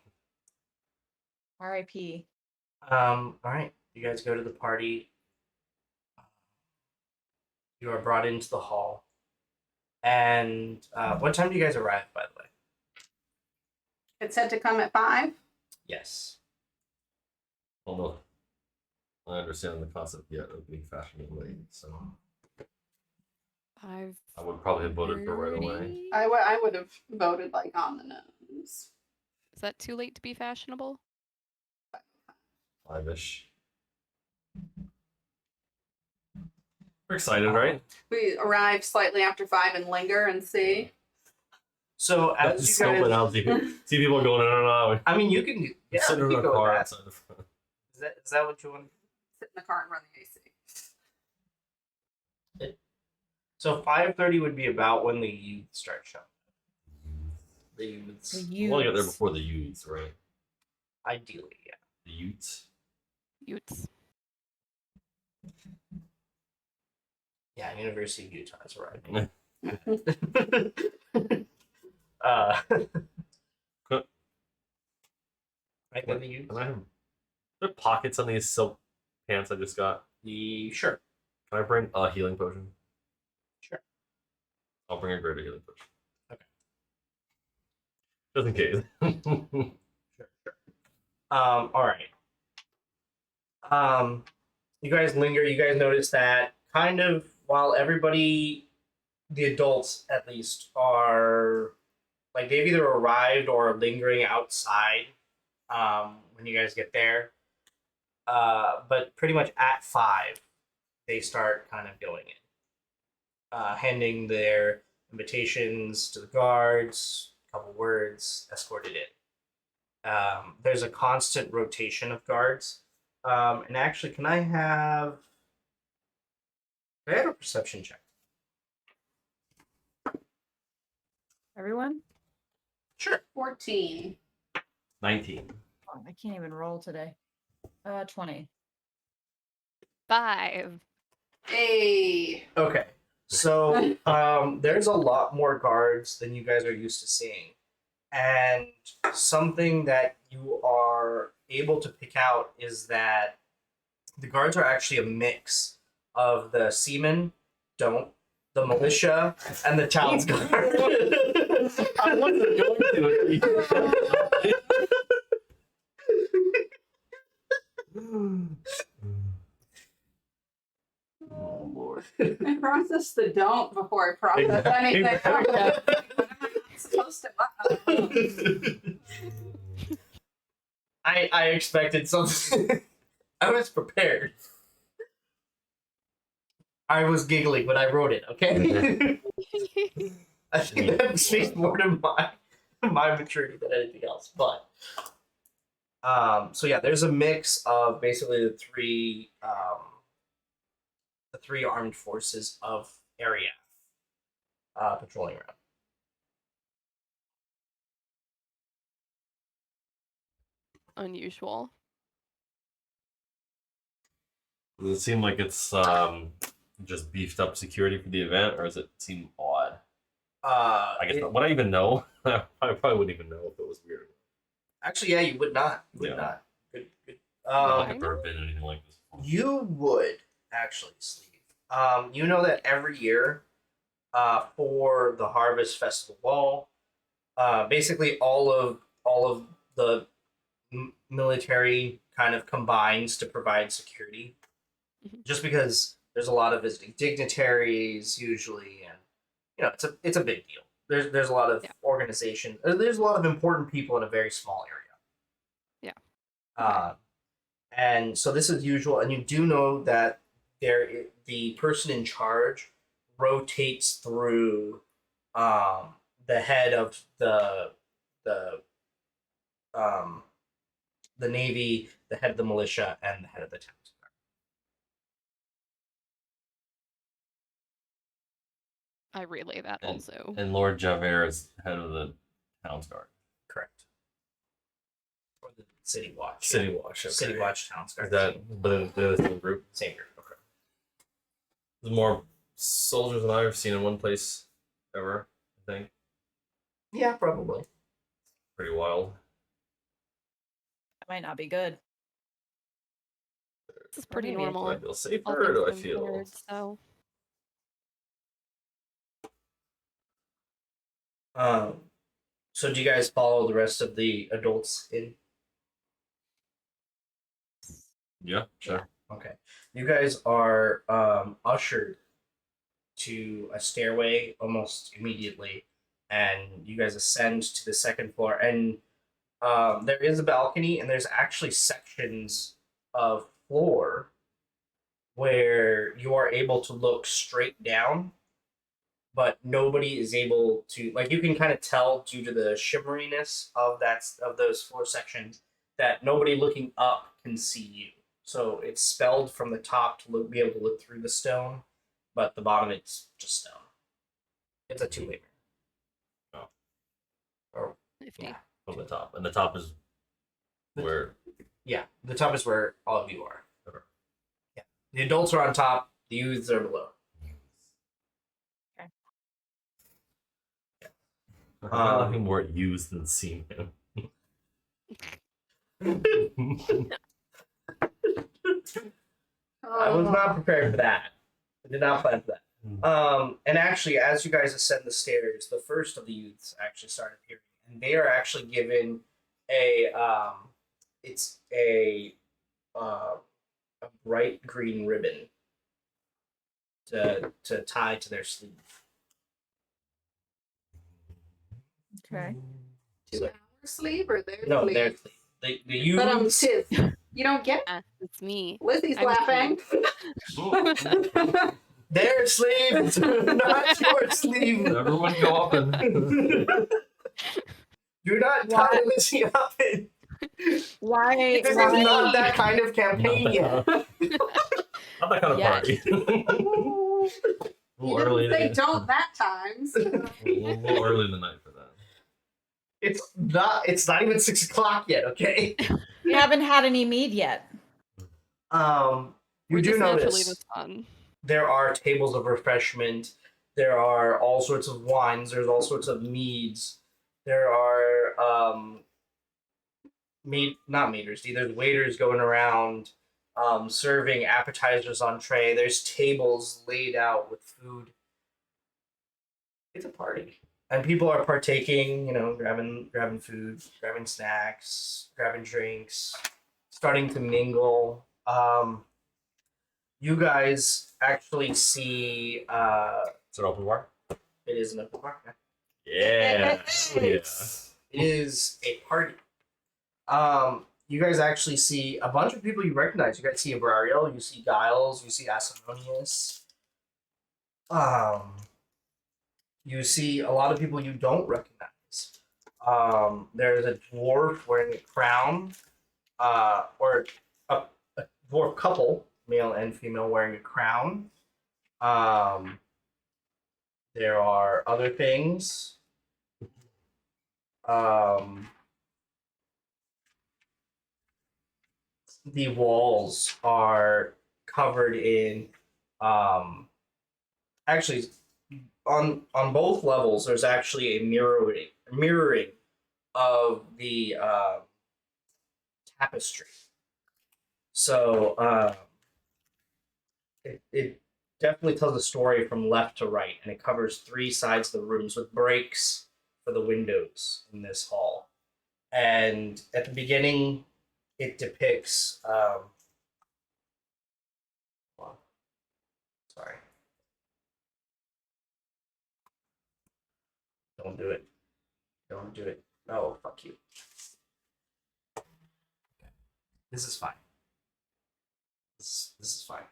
R.I.P. All right. You guys go to the party. You are brought into the hall. And what time do you guys arrive, by the way? It said to come at 5. Yes. Well, no. I understand the concept yet of being fashionably late, so I've I would probably have voted for right away. 30? I would have voted like on the nose. Is that too late to be fashionable? 5-ish. We're excited, right? We arrive slightly after 5 and linger and see. So as Just you scope it guys, out. See people going, no. I mean, you can. Yeah, Sit we in can our go with car that. outside the front. Is that what you want? Sit in the car and run the AC. So 5:30 would be about when the youth start showing. The youths, The I want to get there youths. before the youths, right? ideally, yeah. The youths. Utes. Yeah, University of Utah is right. Cool. Right then the youth. Can I have there are pockets on these silk pants I just got? Sure. Can I bring a healing potion? Sure. I'll bring a greater healing potion. Okay. Just in case. Sure. All right. You guys linger. You guys notice that kind of while everybody, the adults at least, are like they've either arrived or are lingering outside when you guys get there. But pretty much at 5, they start kind of going in, handing their invitations to the guards, a couple words, escorted in. There's a constant rotation of guards. And actually, can I have a perception check? Everyone? Sure. 14. 19. Oh, I can't even roll today. 20. 5. Hey. Okay. So there's a lot more guards than you guys are used to seeing. And something that you are able to pick out is that the guards are actually a mix of the seamen, the militia, and the town's guard. I wasn't going Oh, Lord. I processed the don't before I processed anything. Exactly. What am I supposed to? I expected something. I was prepared. I was giggling when I wrote it, okay? I think that speaks more to my maturity than anything else. But so yeah, there's a mix of basically the three armed forces of area patrolling around. Unusual. Does it seem like it's just beefed up security for the event, or does it seem odd? I guess not. Would I even know? I probably wouldn't even know if it was weird. Actually, yeah, you would not. You would Yeah. not. Good. Not like I I've ever been in anything like this before. You would actually, Steve. You know that every year, for the Harvest Festival Ball, basically all of the military kind of combines to provide security, Mhm. just because there's a lot of visiting dignitaries usually, and it's a big deal. There's a lot of Yeah. organization. There's a lot of important people in a very small area. Yeah. And so this is usual, and you do know that the person in charge rotates through the head of the Navy, the head of the militia, and the head of the town. I relay that And- also. And Lord Javert is head of the town's guard. Correct. Or the City Watch. City Watch. Okay. City Watch Town's Is Guard. that but they're the same group? Same group. Okay. There's more soldiers than I've seen in one place ever, I think. Yeah, probably. Pretty wild. That might not be good. This is pretty maybe. Do I normal. feel all safer or do I things feel? considered, so So do you guys follow the rest of the adults in? Yeah, sure. Okay. You guys are ushered to a stairway almost immediately, and you guys ascend to the second floor. And there is a balcony, and there's actually sections of floor where you are able to look straight down, but nobody is able to, like, you can kind of tell due to the shimmeriness of those floor sections that nobody looking up can see you. So it's spelled from the top to be able to look through the stone, but the bottom it's just stone. It's a two-way mirror. Or 50. yeah, From the top, and the top is where. yeah. The top is where all of you are. Okay. Yeah, the adults are on top. The youths are below. I'm looking more at used than seen him. I was not prepared for that. I did not plan for that. And actually, as you guys ascend the stairs, the first of the youths actually start appearing, and they are actually given a it's a bright green ribbon to tie to their sleeve. Okay. 2 hour sleeve or their No, sleeve? their sleeve. The youths. But Tiff, you don't get. It's me. Lizzie's I'm laughing. Their sleeve, not your sleeve. Everyone go up and. Do not tie Lizzie up. Why? This is why- not that kind of campaign yet. Not that kind of Yeah. party. A You little early. didn't say don't that times. A little early in the night for that. It's not even 6 o'clock yet, okay? We haven't had any mead yet. You We're do just naturally notice this fun. there are tables of refreshment. There are all sorts of wines. There's all sorts of meads. There are not meters. There's waiters going around serving appetizers on tray. There's tables laid out with food. It's a party, and people are partaking. You know, grabbing food, grabbing snacks, grabbing drinks, starting to mingle. You guys actually see It's an open bar? it is an open bar. Yeah. Yeah. It is a party. You guys actually see a bunch of people you recognize. You guys see Abrariel, you see Giles, you see Asimonius. You see a lot of people you don't recognize. There's a dwarf wearing a crown, or a dwarf couple, male and female, wearing a crown. There are other things. The walls are covered in actually on both levels there's actually a mirroring of the tapestry. So it definitely tells a story from left to right, and it covers 3 sides of the rooms with breaks for the windows in this hall. And at the beginning, it depicts. Sorry. Don't do it. Don't do it. No, fuck you. Okay. This is fine. This is fine.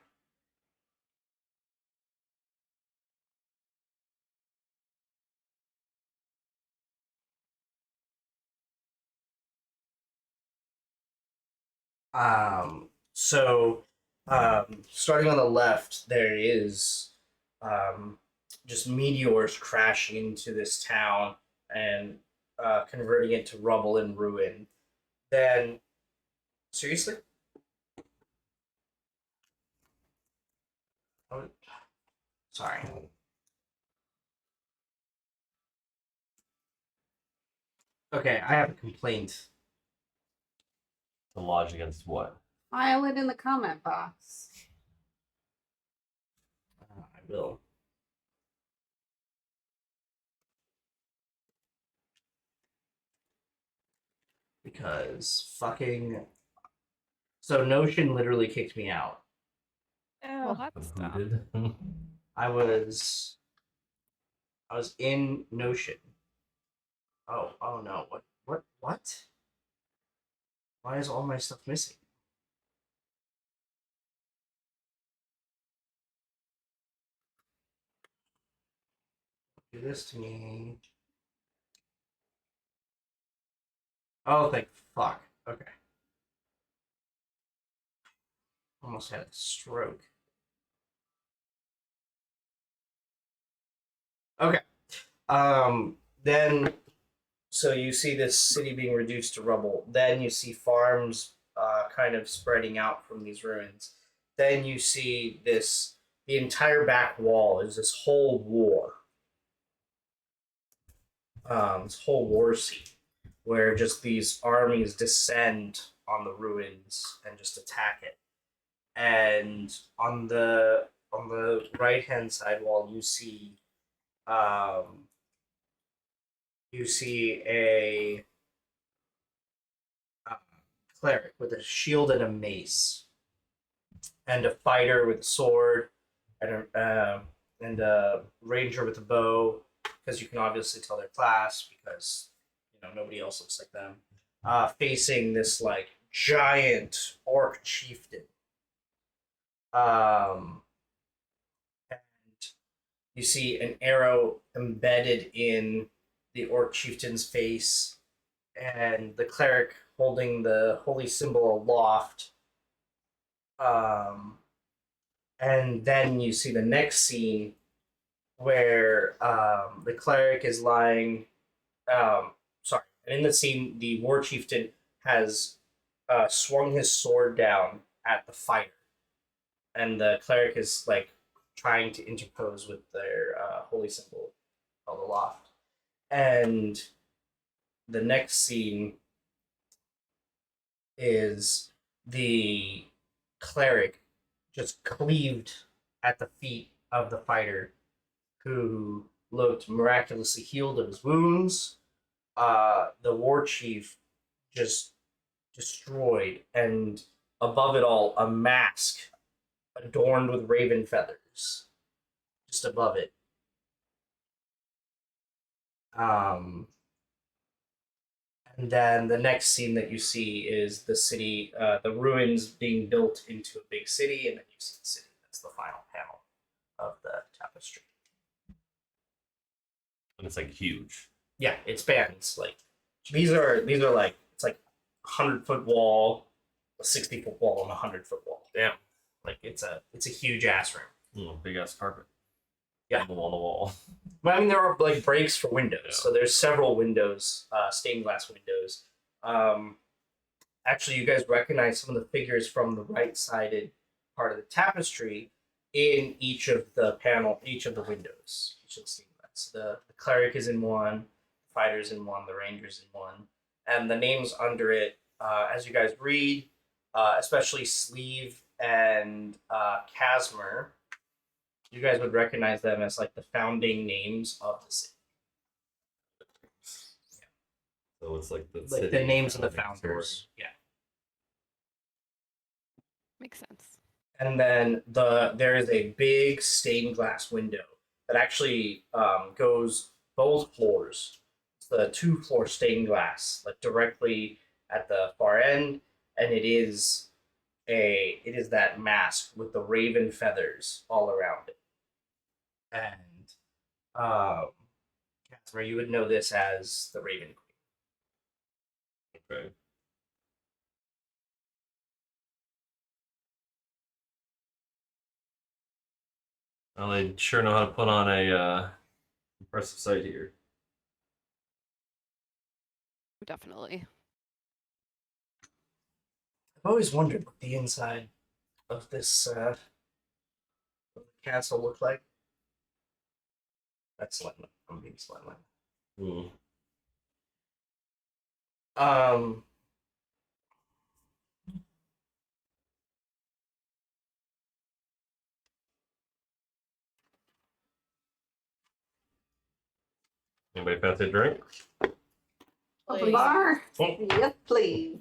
Starting on the left, there is just meteors crashing into this town and converting it to rubble and ruin. Then, seriously? Oh, sorry. Okay, I have a complaint. To lodge against what? File it in the comment box. I will. Because fucking. So Notion literally kicked me out. Well, Oh, that's Who dumb. did? I was in Notion. Oh no. What? Why is all my stuff missing? Do this to me. Oh, thank fuck. Okay. Almost had a stroke. Okay. Then, so you see this city being reduced to rubble. Then you see farms kind of spreading out from these ruins. Then you see the entire back wall is this whole war. This whole war scene where just these armies descend on the ruins and just attack it. And on the right hand side wall, you see a cleric with a shield and a mace, and a fighter with a sword, and a ranger with a bow, because you can obviously tell their class because nobody else looks like them. Facing this like giant orc chieftain. And you see an arrow embedded in the orc chieftain's face, and the cleric holding the holy symbol aloft. And then you see the next scene where the cleric is lying. Sorry, and in the scene, the war chieftain has swung his sword down at the fighter, and the cleric is like trying to interpose with their holy symbol held aloft. And the next scene is the cleric just cleaved at the feet of the fighter, who looked miraculously healed of his wounds. The war chief just destroyed, and above it all, a mask adorned with raven feathers just above it. And then the next scene that you see is the city, the ruins being built into a big city, and then you see the city. That's the final panel of the tapestry. And it's like huge. Yeah, it spans like these are like it's like 100-foot wall, a 60-foot wall, and a 100-foot wall. Damn. Like it's a huge ass room. Big ass carpet. Yeah. On the wall. But I mean, there are like breaks for windows, Yeah. so there's several windows, stained glass windows. Actually, you guys recognize some of the figures from the right-sided part of the tapestry in each of the windows, each of the stained glass. The cleric is in one, the fighter's in one, the ranger's in one, and the names under it, as you guys read, especially Sleeve and Casmer, you guys would recognize them as like the founding names of the city. So it's like the Like the names of the founders. Yeah. Makes sense. And then there is a big stained glass window that actually goes both floors. It's the 2-floor stained glass, like directly at the far end, and it is that mask with the raven feathers all around it. And Casper, you would know this as the Raven Queen. Okay. Well, they sure know how to put on a impressive sight here. Definitely. I've always wondered what the inside of this castle looked like. That's slightly. I'm being slightly. Anybody fancy a drink? Open Please. bar. Oh. Yes, please.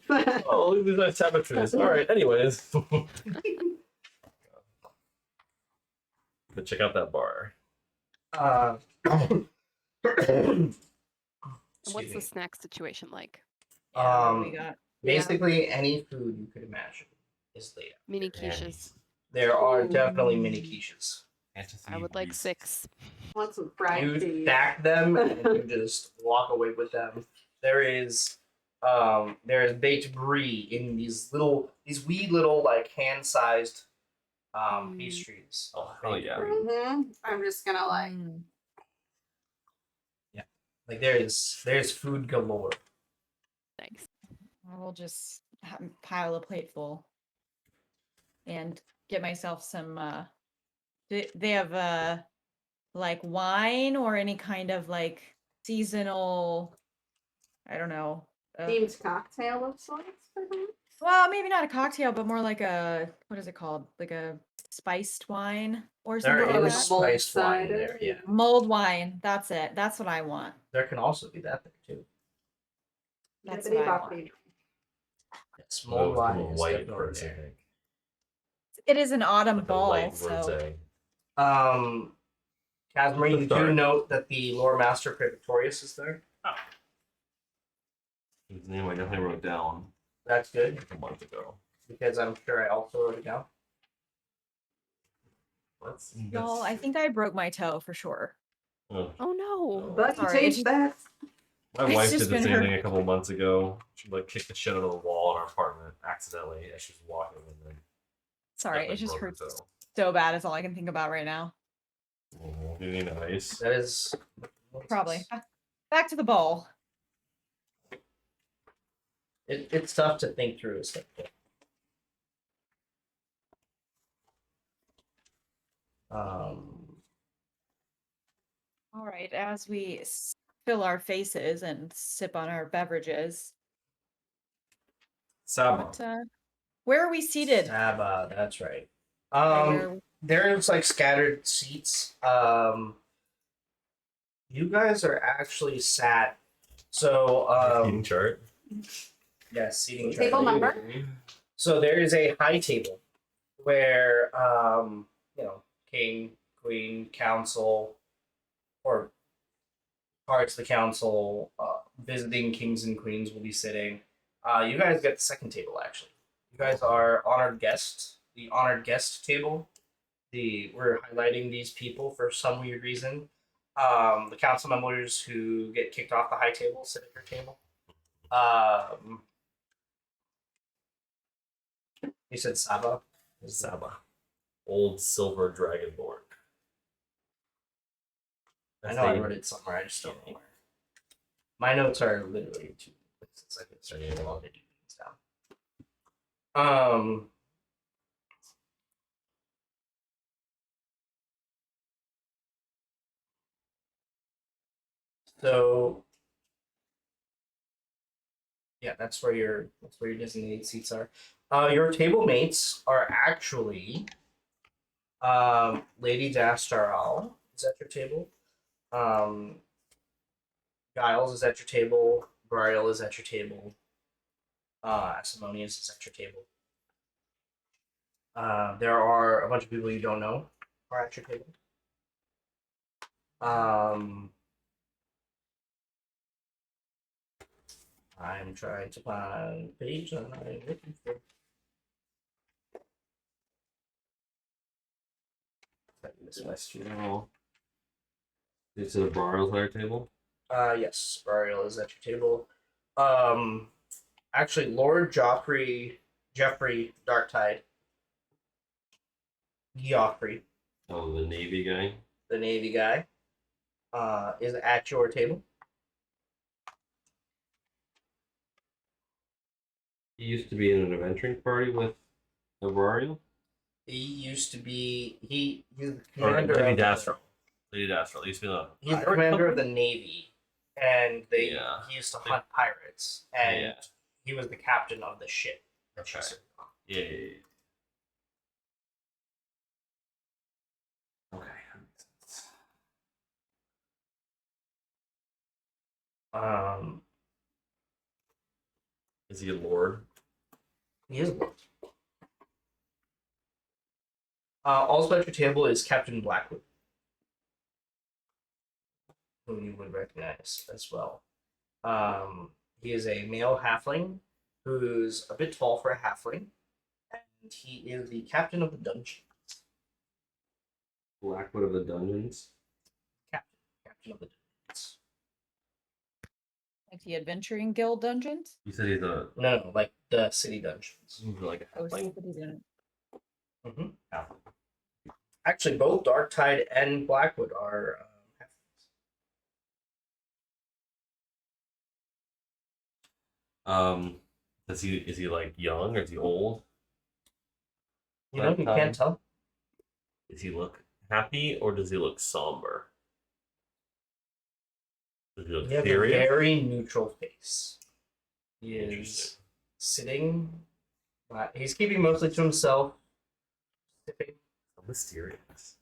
Oh, look at these nice tapestries. All right. Anyways, but check out that bar. And what's Excuse the me. snack situation like? Yeah, what do we Um, got? Basically, any food you could imagine is there. Mini quiches. There are Ooh. definitely mini quiches. I would like 6. Want some fried You cheese. stack them and you just walk away with them. There is baked brie in these wee little like hand-sized pastries. Oh hell yeah! I'm just gonna like. Mm. Like there's food galore. Thanks. I will just pile a plate full and get myself some. They have like wine or any kind of like seasonal. I don't know. Themed cocktail of sorts, perhaps? Well, maybe not a cocktail, but more like a what is it called? Like a spiced wine or something There like is that. spiced wine Cider. there, yeah. Mulled wine. That's it. That's what I want. There can also be that there too. That's Bippity what I want. boppity. Yes, Oh, mulled it's wine a is white definitely first, I there. think. It is an autumn Like a ball, light so rosé. Casimir, you do Sorry. note that the lore master Victorious is there. His name I definitely wrote down That's good a month ago. because I'm sure I also wrote it down. y'all, I think I broke my toe for sure. Oh, Oh no. But Sorry, you it's changed that. my It's wife just did the been same her- thing a couple months ago. She like kicked the shit out of the wall in our apartment accidentally as she was walking, and then Sorry, it definitely just broke her hurts toe. so bad. Is all I can think about right now. Oh, you need ice? That is Probably. Back to the ball. It's tough to think through. Stuff. Um, All right, as we fill our faces and sip on our beverages, Saba. what, where are we seated? Saba, that's right. Or where- There's like scattered seats. You guys are actually sat. So Eating chart. yes, seating chart. Table number? So there is a high table where king, queen, council, or parts of the council, visiting kings and queens will be sitting. You guys get the second table actually. You guys are honored guests. The honored guest table. We're highlighting these people for some weird reason. The council members who get kicked off the high table sit at your table. You said Saba. Saba. Old silver dragonborn. I know I wrote it somewhere. I just don't know where. My notes are literally 2 places. I could start to do things down. So yeah, that's where your designated seats are. Your table mates are actually Lady Dastaral is at your table. Giles is at your table. Briel is at your table. Asimonius is at your table. There are a bunch of people you don't know are at your table. I'm trying to find the page that I'm looking for. This Western. Oh. Is it a bar at our table? Yes, Burial is at your table. Actually, Lord Jeffrey Darktide, Geoffrey, Oh, the Navy guy. the Navy guy, is at your table. He used to be in an adventuring party with Aurorial. He used to be he's the Or commander Lady of Dastral. Lady Dastral. He used to be the he's the pirate commander of the company? Navy, and Yeah. he used to hunt pirates, and Yeah. he was the captain of the ship that she Okay. served on. Yeah, yeah, yeah. Okay. Um, Is he a lord? he is Lord. Also at your table is Captain Blackwood, who you would recognize as well. He is a male halfling who's a bit tall for a halfling, and he is the captain of the dungeon. Blackwood of the Dungeons. Captain of the dungeons. Like the Adventuring Guild dungeons? You said he's a No, like the city dungeons. like a Oh, halfling. somebody didn't. hmm Halfling. Actually, both Darktide and Blackwood are halflings. Is he like young or is he old? You know, you can't tell. Does he look happy or does he look somber? Does he look He has a serious? very neutral face. He is Interesting. sitting. He's keeping mostly to himself. Sipping. So mysterious.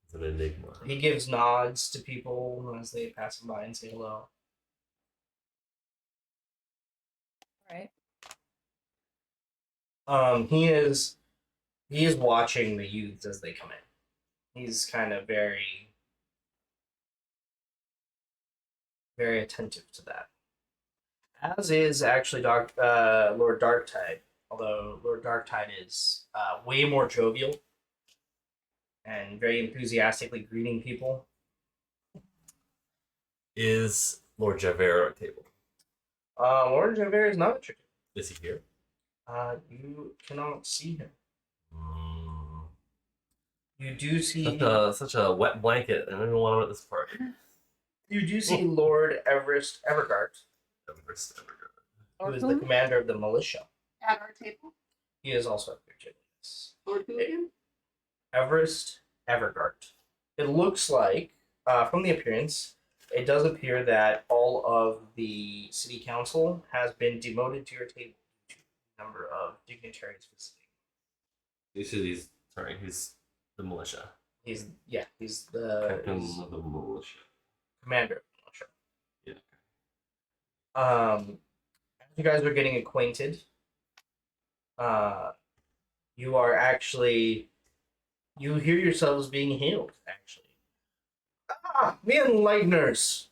It's an enigma. He gives nods to people as they pass him by and say hello. Right. He is watching the youths as they come in. He's kind of very attentive to that. As is actually Lord Darktide, although Lord Darktide is way more jovial and very enthusiastically greeting people. Is Lord Javert at our table? Lord Javert is not a trick. Is he here? You cannot see him. Mm. You do see Such a wet blanket. I don't even want him at this party. you do see Lord Everest Evergart, Everest, Everest. who Or is the whom? commander of the militia. At our table. He is also at your table. Yes. Lord who again? Everest Evergart. It looks like, from the appearance, it does appear that all of the city council has been demoted to your table due to the number of dignitaries visiting. You said he's the militia. He's Captain the of the militia. commander of the militia. Yeah. As you guys are getting acquainted, you are actually, you hear yourselves being hailed, actually. Ah, the Enlighteners!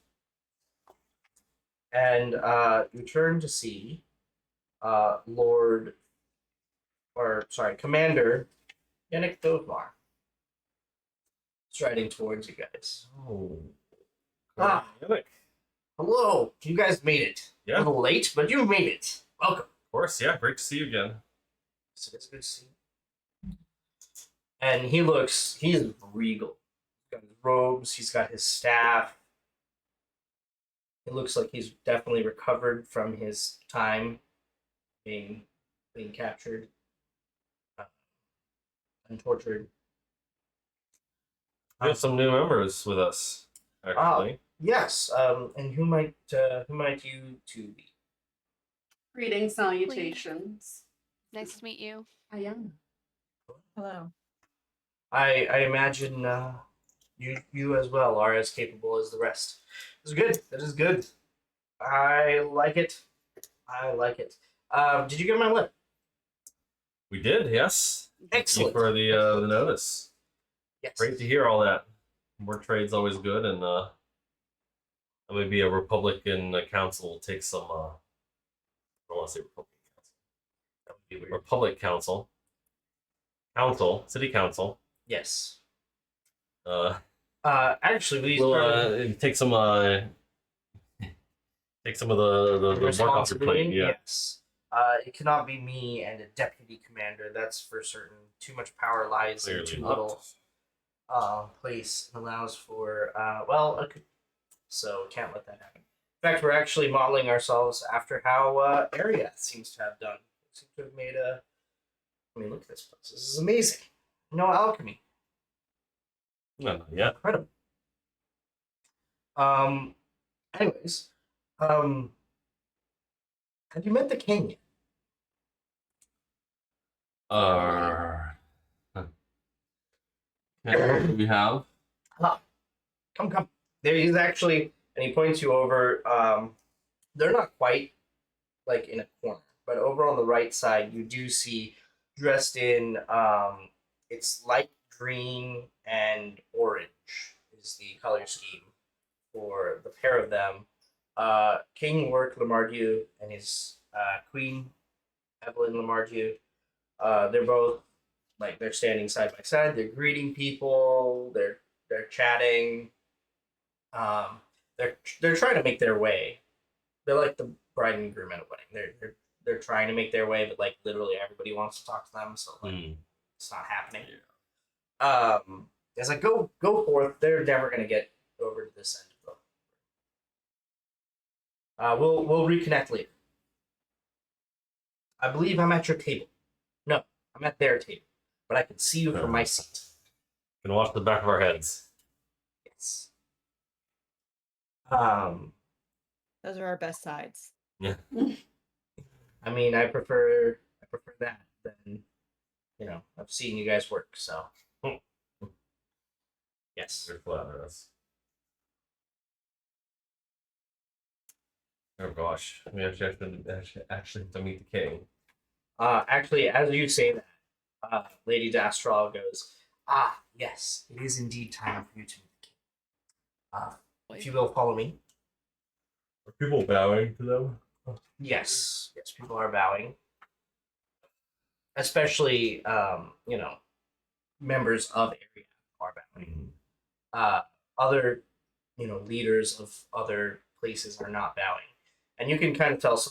And you turn to see Commander Yannick Dovmar striding towards you guys. Oh. Ah. Of Hello, you guys made it. Yeah. A little late, but you made it. Welcome. course, yeah. Great to see you again. So it's good to see you. And he's regal. He's got his robes, he's got his staff. It looks like he's definitely recovered from his time being captured and tortured. We have some new members with us, actually. Yes, and who might you two be? Greetings, salutations. Nice to meet you. I am. Hello. I imagine you as well are as capable as the rest. It's good. That is good. I like it. Did you get my letter? We did, yes. Thank you Excellent. for the notice. Yes. Great to hear all that. More trade's always good, and maybe a Republican council will take some. I don't want to say Republican council. That would be weird. Republic council. City council. Yes. Uh, Actually, we will take some of the work off your plate. responsibility. Yeah. Yes. It cannot be me and a deputy commander. That's for certain. Too much power lies in Clearly too not. little place and allows for so can't let that happen. In fact, we're actually modeling ourselves after how Ariath seems to have done. Seems to have made a. I mean, look at this place. This is amazing. No alchemy. No, not yet. Incredible. Anyways, have you met the king yet? We have. Come. There he's actually and he points you over. They're not quite like in a corner, but over on the right side, you do see dressed in it's light green and orange is the color scheme for the pair of them. King Work Lamardieu and his queen Evelyn Lamardieu. They're both like they're standing side by side. They're greeting people. They're chatting. Um, they're trying to make their way. They're like the bride and groom at a wedding. They're trying to make their way, but like literally everybody wants to talk to them, so like it's not happening. As I go forth, they're never gonna get over to this end of the. We'll reconnect later. I believe I'm at your table. No, I'm at their table, but I can see you from my seat. Can watch the back of our heads. Yes. Those are our best sides. Yeah. I mean, I prefer that than, I've seen you guys work, so. Yes. You're flatter us. Oh gosh, we actually have to meet the king. Actually, as you say that, Lady Dastral goes, yes, it is indeed time for you to meet the king. If you will follow me. Are people bowing to them? Yes, people are bowing. Especially, members of area are bowing. Other, leaders of other places are not bowing. And you can kind of tell. So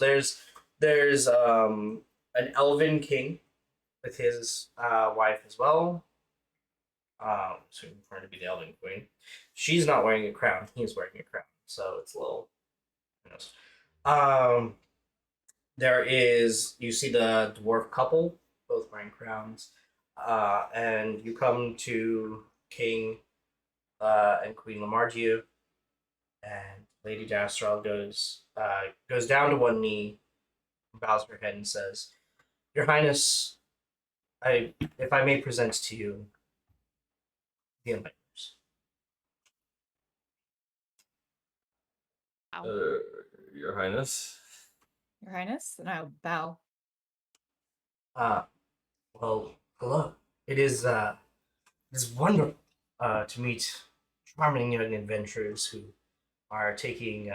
there's an elven king with his wife as well. So going to be the elven queen. She's not wearing a crown. He's wearing a crown. So it's a little. Who knows? There is. You see the dwarf couple, both wearing crowns, and you come to King and Queen Lamardieu, and Lady Dastral goes down to one knee, bows her head, and says, "Your Highness, if I may present to you the inviters." Your Highness. Your Highness, and I'll bow. Well, hello. It is wonderful to meet charming young adventurers who are taking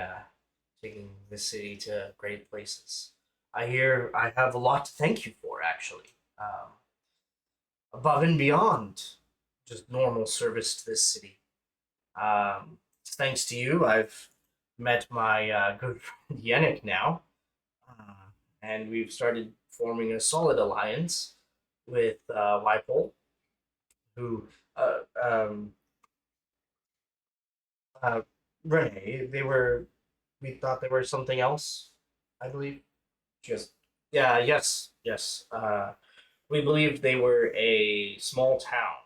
the city to great places. I hear I have a lot to thank you for, actually. Above and beyond just normal service to this city. Thanks to you, I've met my good friend Yennik now, and we've started forming a solid alliance with Wypole, who Renee. We thought they were something else, I believe. Just yes. We believed they were a small town,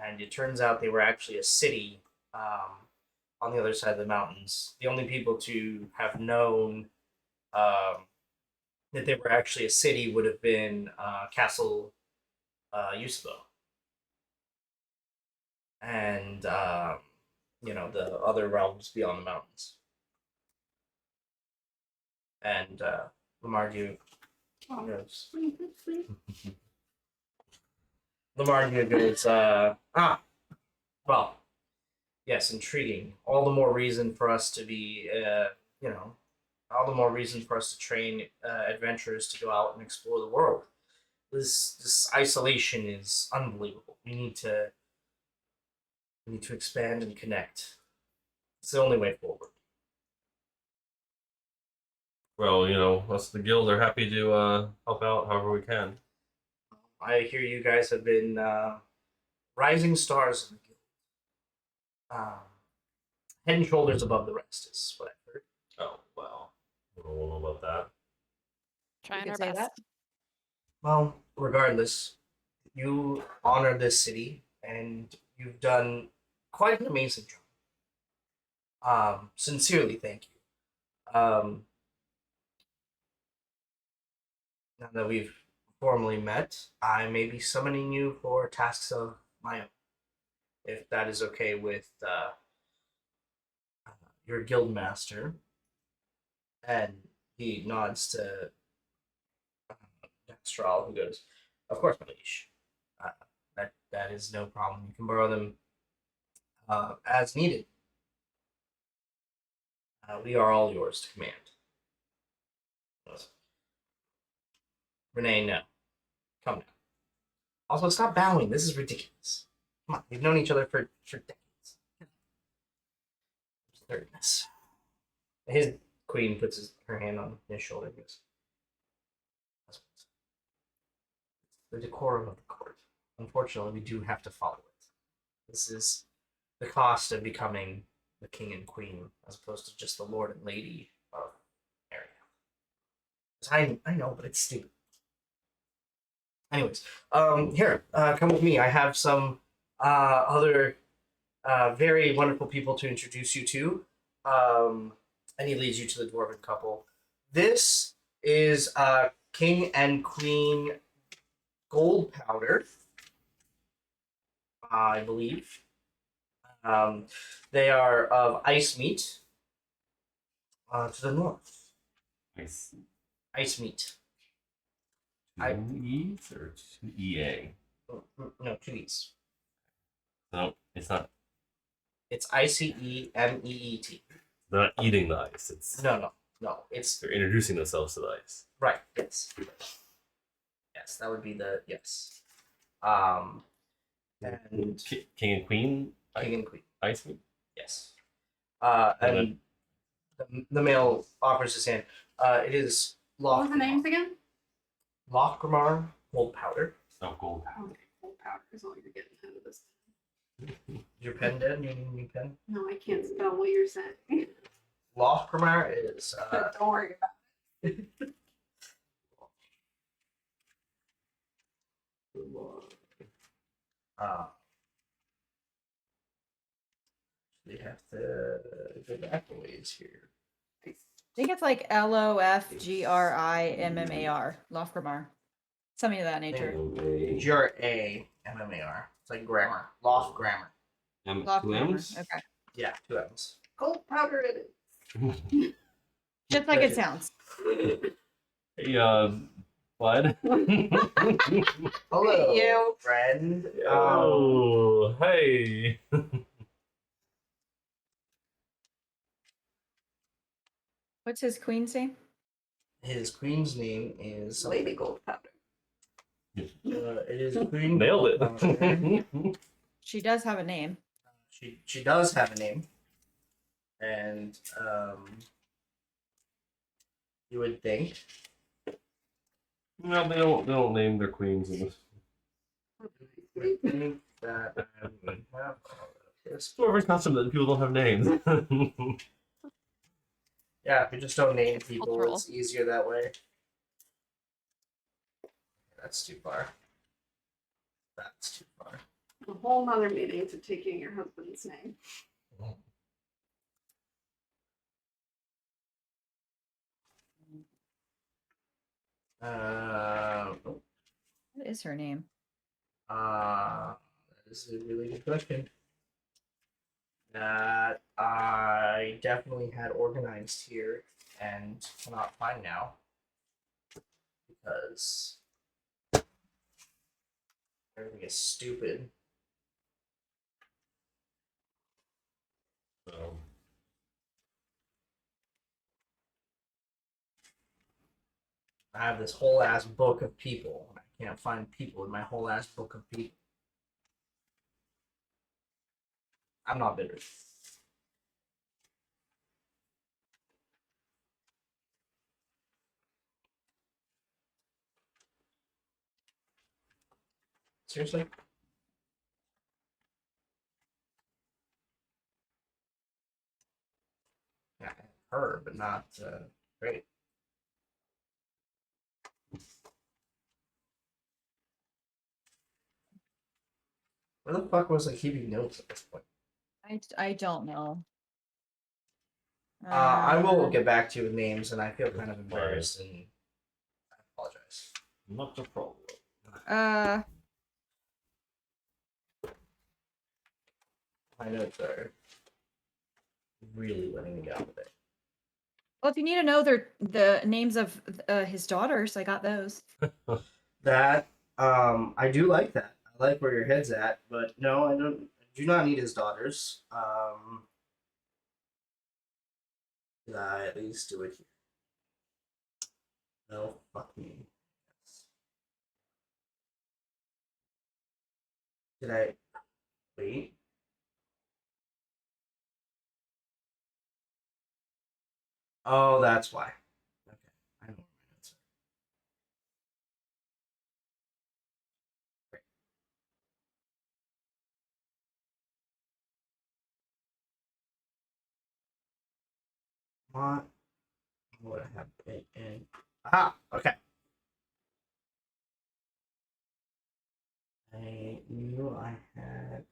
and it turns out they were actually a city on the other side of the mountains. The only people to have known that they were actually a city would have been Castle Yusabo. And, the other realms beyond the mountains. And Lamardieu goes. Lamardieu goes, well, yes, intriguing. All the more reason for us to be, all the more reason for us to train adventurers to go out and explore the world. This isolation is unbelievable. We need to expand and connect. It's the only way forward. Well, us the guild are happy to help out however we can. I hear you guys have been rising stars in the guild. Head and shoulders above the rest is what I've heard. Oh, well. I don't know about that. Trying You our could say best. that. Well, regardless, you honor this city, and you've done quite an amazing job. Sincerely, thank you. Now that we've formally met, I may be summoning you for tasks of my own, if that is okay with your guild master, and he nods to Dextral, who goes, "Of course, my liege. That is no problem. You can borrow them as needed. We are all yours to command." Renee, no. Come now. Also, stop bowing. This is ridiculous. Come on, we've known each other for decades. Thirdness. His queen puts her hand on his shoulder and goes, "Husbands, the decorum of the court. Unfortunately, we do have to follow it. This is the cost of becoming the king and queen, as opposed to just the lord and lady of area. I know, but it's stupid. Anyways, here, come with me. I have some other very wonderful people to introduce you to." And he leads you to the dwarven couple. This is King and Queen Gold Powder, I believe. They are of Ice Meat to the north. Nice. Ice Meat. Two E's or two EA? No, two E's. No, it's not. It's ICEMEET. They're not eating the ice. It's No. It's they're introducing themselves to the ice. right. Yes. Yes, that would be the yes. And King and Queen. King and Queen. Ice meat. Yes. And the male offers his hand. It is What was the names Lothgrimar. again? Lothgrimar Gold Powder. Oh, gold. Okay, full powder is all you're getting out of this. Your pen dead? You need a new pen? No, I can't spell what you're saying. Lothgrimar is Don't worry about it. they have to go back a ways here. I think it's like LOFGRIMMAR, Lofgramar. Something of that nature. GRAMMAR. It's like grammar. Loth grammar. Two Lofgramar. M's. Okay. Yeah, two M's. Gold powder it Just like it sounds. Hey, bud. Hello, you. friend. Oh, hey. What's his queen's name? His queen's name is Lady Gold powder. it is Queen. Nailed Goldpowder. it. She does have a name. She does have a name, and you would think. No, they don't name their queens in this. You would think that I would have all of this. It's more of a custom that people don't have names. Yeah, if you just don't name people, Cultural. it's easier that way. That's too far. That's too far. A whole nother meeting to taking your husband's name. What is her name? That is a really good question. That I definitely had organized here and cannot find now because everything is stupid. I have this whole ass book of people. And I can't find people in my whole ass book of people. I'm not bitter. Seriously? Yeah, her, but not great. Where the fuck was I keeping notes at this point? I don't know. I will get back to you with names, and I feel kind of embarrassed, and I apologize. Not a problem. My notes are really letting me down with it. Well, if you need to know the names of his daughters, I got those. That I do like that. I like where your head's at, but no, I don't. I do not need his daughters. Did I at least do it here? No, fuck me. Yes. Did I wait? Oh, that's why. Okay, I know where my notes are. Great. What I have it in. Ah, okay. I knew I had.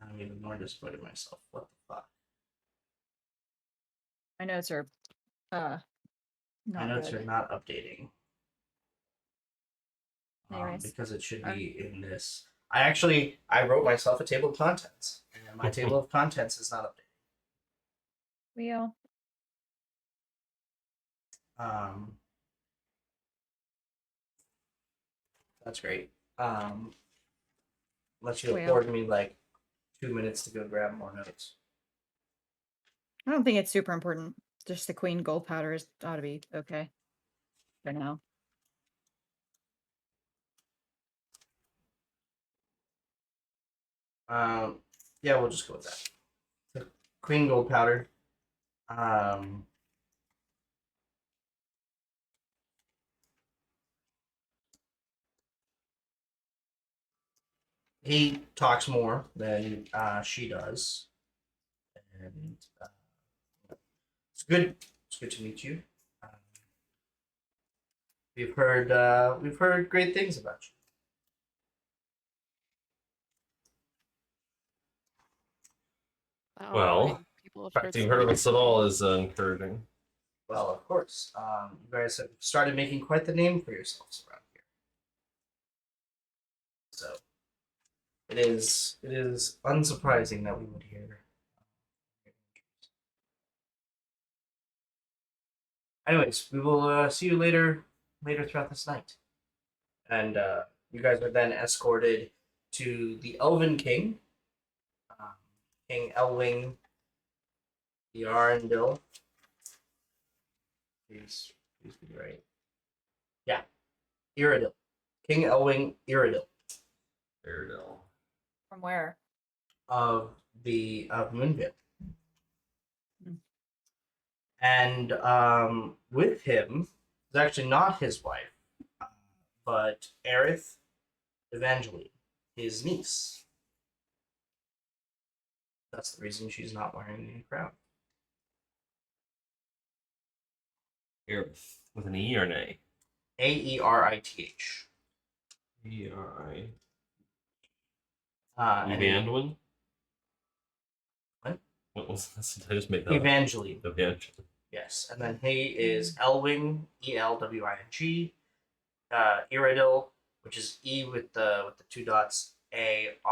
I'm even more disappointed in myself. What the fuck? My notes are My not notes good. are not updating. Anyways. Because it should Are- be in this. I wrote myself a table of contents, and my table of contents is not updated. Real. That's great. Let you Well. afford me like 2 minutes to go grab more notes. I don't think it's super important. Just the queen gold powder ought to be okay for now. Yeah, we'll just go with that. The queen gold powder. He talks more than she does, and it's good. It's good to meet you. We've heard great things about you. Well, people have the fact that you heard of us at all is encouraging. Well, of course. You guys have started making quite the name for yourselves around here. So it is unsurprising that we would hear. Anyways, we will see you later throughout this night. And you guys are then escorted to the Elven King, King Elwing the Arundel. Please be right. Yeah, Iridil. King Elwing Iridil Iridil. From where? of Moonville. Hmm. And with him is actually not his wife, but Aerith Evangeline, his niece. That's the reason she's not wearing a crown. Aerith. With an E or an A? Aerith. E-R-I. And Evangeline? What? What was this? Did I just make that Evangeline. up? Evangeline. Yes, and then he is Elwing, Elwing, Iridil, which is E with the two dots, Aradil.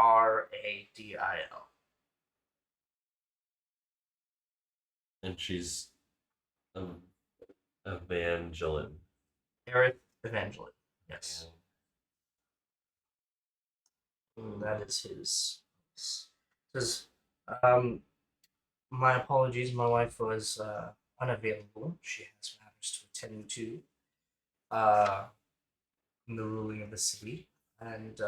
And she's Evangeline. Aerith Evangeline. Yes, that is his. Says, my apologies. My wife was unavailable. She has matters to attend to in the ruling of the city, and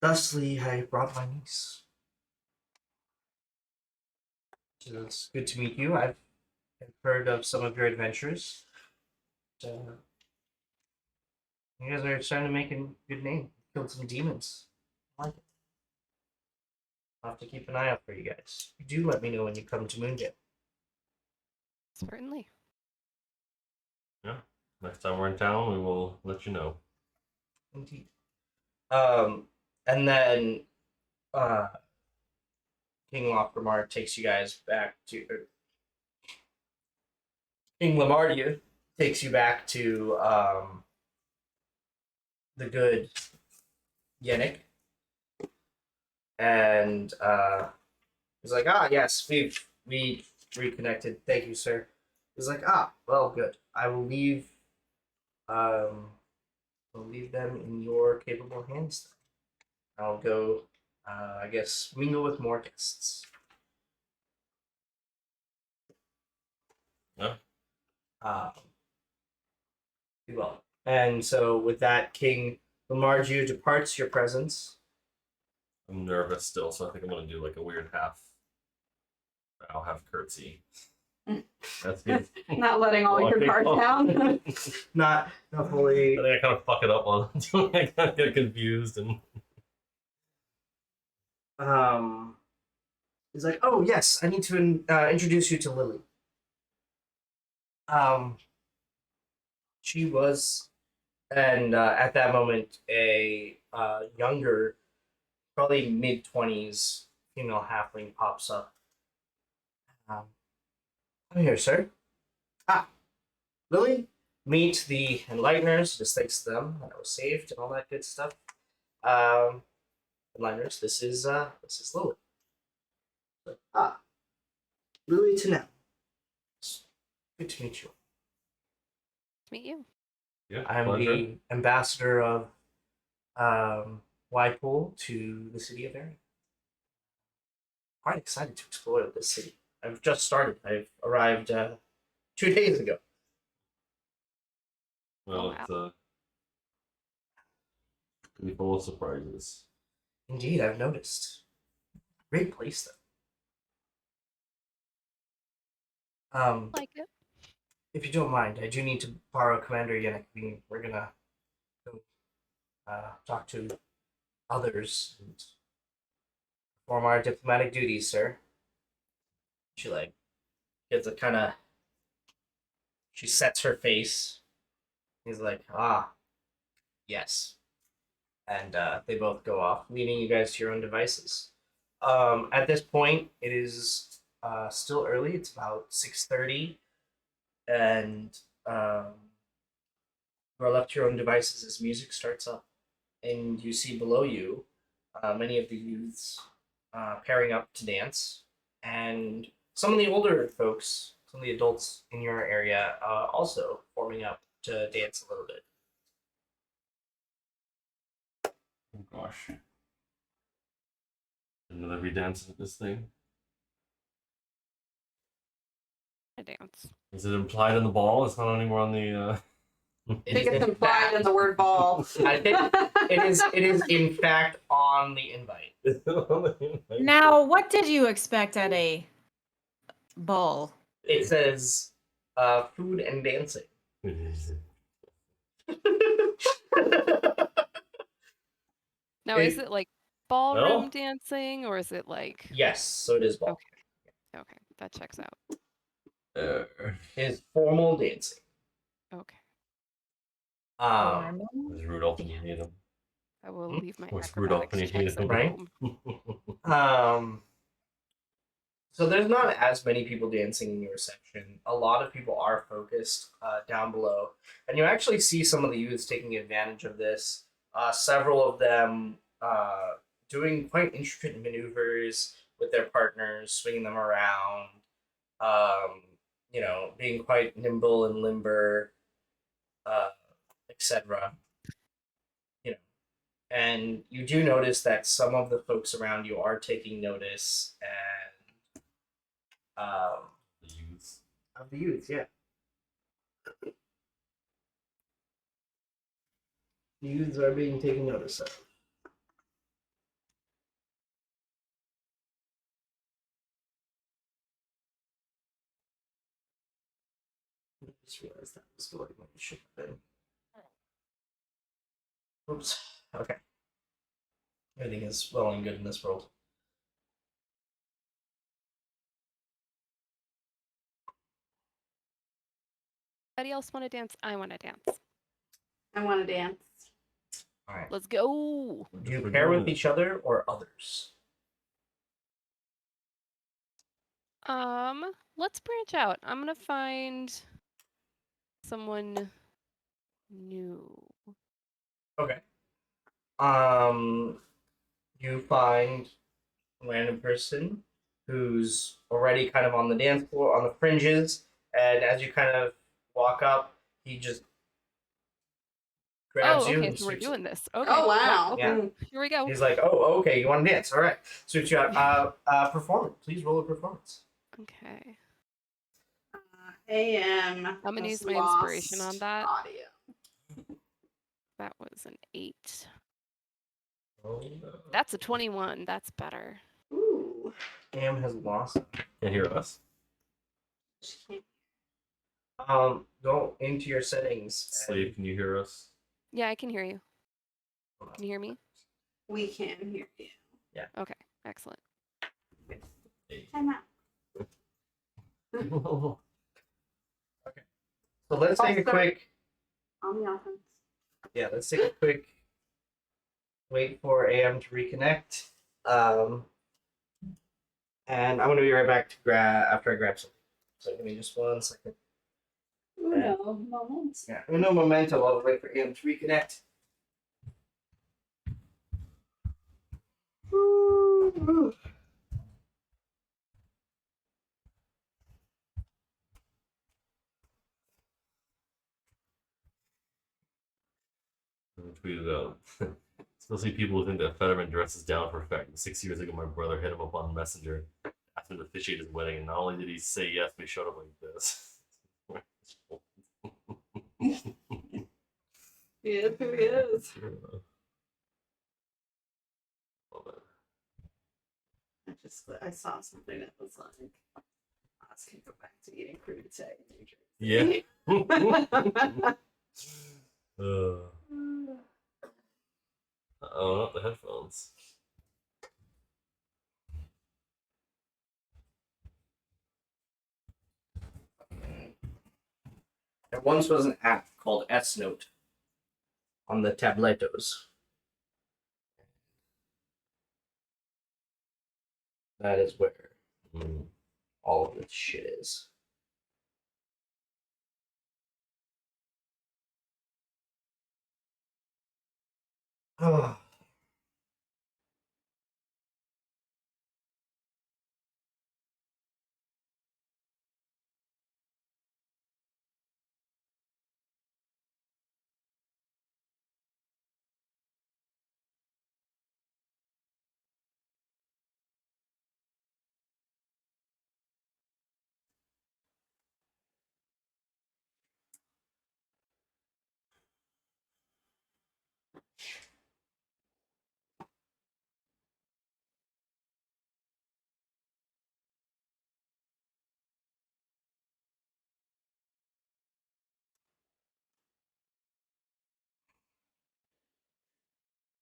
thusly I brought my niece. So it's good to meet you. I've heard of some of your adventures. You guys are starting to make a good name. Killed some demons. I like it. I'll have to keep an eye out for you guys. You do let me know when you come to Moonjet. Certainly. Next time we're in town, we will let you know. Indeed. And then King Locrimar takes you guys back to King Lamardia takes you back to the good Yannick, and he's like, "Ah, yes, we reconnected. Thank you, sir." He's like, "Ah, well, good. I will leave. I'll leave them in your capable hands. Then I'll go. I guess mingle with more guests." Yeah. Be well. And so, with that, King Lamarju departs your presence. I'm nervous still, so I think I'm gonna do like a weird half. I'll have curtsy. That's good. Not letting all your cards down. Not fully. I think I kind of fuck it up while I'm doing it. I kind of get confused and. He's like, "Oh yes, I need to introduce you to Lily." She was, and at that moment, a younger, probably mid-20s female halfling pops up. I'm here, sir. Ah, Lily, meet the Enlighteners. Just thanks to them that I was saved and all that good stuff. Enlighteners, this is Lily. Ah, Lily Tanel. Good to meet you. Meet you. Yeah, I'm pleasure. the ambassador of Whitepool to the city of Arian. Quite excited to explore this city. I've just started. I've arrived 2 days ago. Well, Oh, it's gonna be full of surprises. Indeed, I've noticed. Great place, though. Like it. If you don't mind, I do need to borrow Commander Yannick. We're gonna go talk to others and perform our diplomatic duties, sir. She like gets a kind of. She sets her face. He's like, "Ah, yes," and they both go off, leaving you guys to your own devices. At this point, it is still early. It's about 6:30, and you are left to your own devices as music starts up, and you see below you many of the youths pairing up to dance, and some of the older folks, some of the adults in your area, also forming up to dance a little bit. Oh gosh. Another be dancing at this thing. A dance. Is it implied in the ball? It's not anywhere on the. I think it's implied in the word ball. It is in fact on the invite. Now, what did you expect at a ball? It says food and dancing. Now, is it like ballroom No? dancing or is it like? Yes, so it is ball. Okay, that checks out. It is formal dancing. Okay, Where's Rudolph when you need him? I will Hmm? leave my Where's Rudolph when you acrobatics need checks him? at Right? home. So there's not as many people dancing in your section. A lot of people are focused down below, and you actually see some of the youths taking advantage of this. Several of them doing quite intricate maneuvers with their partners, swinging them around. Being quite nimble and limber, etc. And you do notice that some of the folks around you are taking notice and The youths. of the youths, yeah. The youths are being taken notice of. I just realized that was going like it should have been. Oops. Okay. Everything is well and good in this world. Anybody else want to dance? I want to dance. I want to dance. All right. Let's go. Do you pair with each other or others? Let's branch out. I'm gonna find someone new. Okay. You find a random person who's already kind of on the dance floor, on the fringes, and as you kind of walk up, he just grabs Oh, you okay, and so we're sweeps. doing this. Okay. Oh wow. Yeah. Here we go. He's like, "Oh, okay, you want to dance? All right." Sweeps you out. Performance. Please roll a performance. Okay. AM. I'm gonna has use my inspiration on lost that. Audio. That was an 8. Oh no. That's a 21. That's better. Ooh. Am has lost. Can't hear us. She can't- Go into your settings. Slave, can you hear us? Yeah, I can hear you. Can you hear me? We can hear you. Okay, excellent. Hey. Time out. So let's take a Also- quick. On the offense. Yeah, let's take a quick. Wait for AM to reconnect. And I'm gonna be right back to grab after I grab something. So give me just 1 second. Uno moments. Yeah, no momentum while we wait for AM to reconnect. Tweeted out. Especially people who think that Fetterman dresses down for effect. 6 years ago, my brother hit him up on Messenger, asked him to officiate his wedding, and not only did he say yes, but he showed up like this. He is who he is. Love it. I saw something that was like, us can go back to eating crudité in New Jersey. Yeah. Oh, not the headphones. There once was an app called S Note on the tabletos. That is where Mm. all of this shit is. Oh.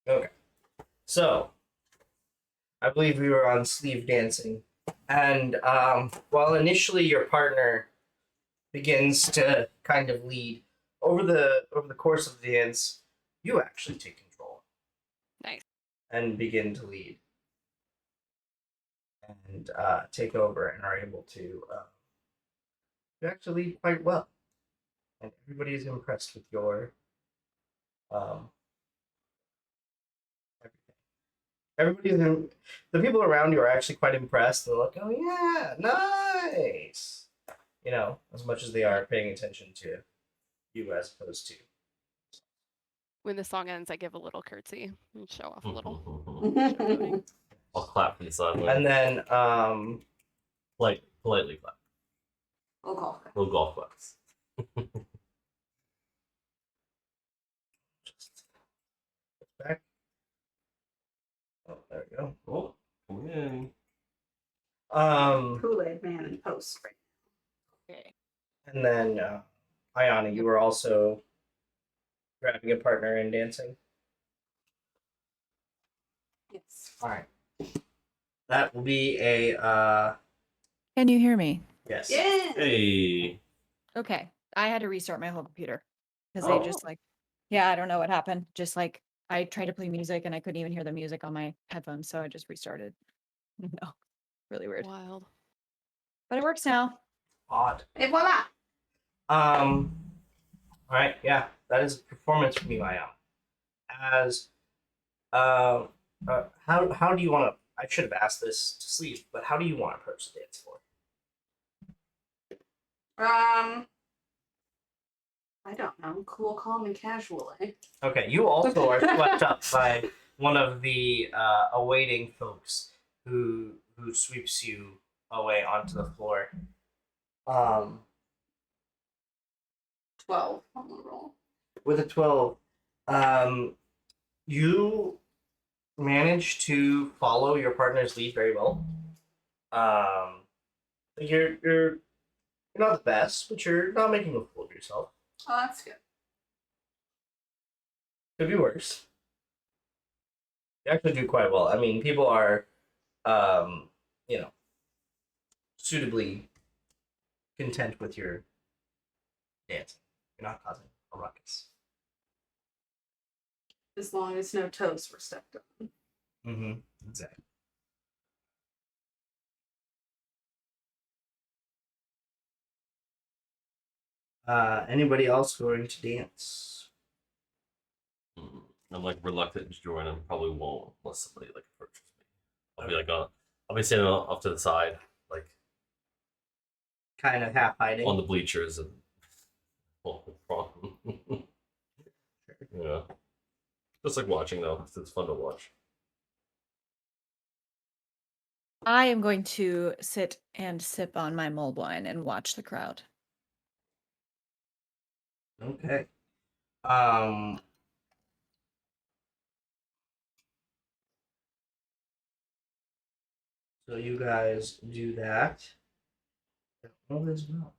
Okay. So, I believe we were on sleeve dancing. And while initially your partner begins to kind of lead, over the course of the dance, you actually take control. Nice. And begin to lead. And take over and are able to you actually lead quite well. And everybody is impressed with your everything. The people around you are actually quite impressed. They're like, "Oh yeah, nice," you know, as much as they are paying attention to you as opposed to. When the song ends, I give a little curtsy and show off a little. I'll clap from the sideways. And then Politely clap. We'll call it. Little golf claps. just back. Oh, there we go. Oh, come in. Kool-Aid man in post right Okay. And then Ayana, you were also grabbing a partner in dancing. Yes. All right. That will be a Can you hear me? yes. Yeah. Hey. Okay. I had to restart my whole computer because Oh. they just yeah, I don't know what happened. Just I tried to play music and I couldn't even hear the music on my headphones, so I just restarted. No, really weird. Wild. But it works now. Odd. Et voila. All right, yeah, that is a performance from you, Ayana. as how do you want to? I should have asked this to Sleeve, but how do you want to approach the dance floor? I don't know. Cool, calm, and casual, eh? Okay, you also are swept up by one of the awaiting folks who sweeps you away onto the floor. 12 on the roll. With a 12, you manage to follow your partner's lead very well. You're not the best, but you're not making a fool of yourself. Oh, that's good. Could be worse. You actually do quite well. I mean, people are, suitably content with your dancing. You're not causing a ruckus. As long as no toes were stepped on. Mm-hmm. Exactly. Anybody else going to dance? I'm like reluctant to join. I probably won't unless somebody like approaches me. I'll be like, I'll be standing off to the side, like Kind of half hiding. on the bleachers, and yeah, just like watching though. It's fun to watch. I am going to sit and sip on my mulled wine and watch the crowd. Okay. So you guys do that. All is well.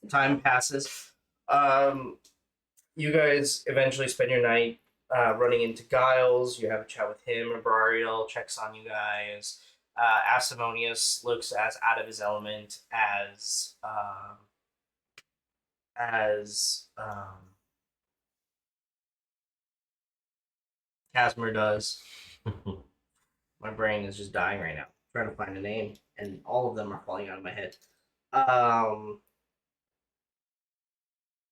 Time passes. You guys eventually spend your night running into Giles. You have a chat with him. Abrariel checks on you guys. Asimonius looks as out of his element as Casimir does. My brain is just dying right now, trying to find a name, and all of them are falling out of my head.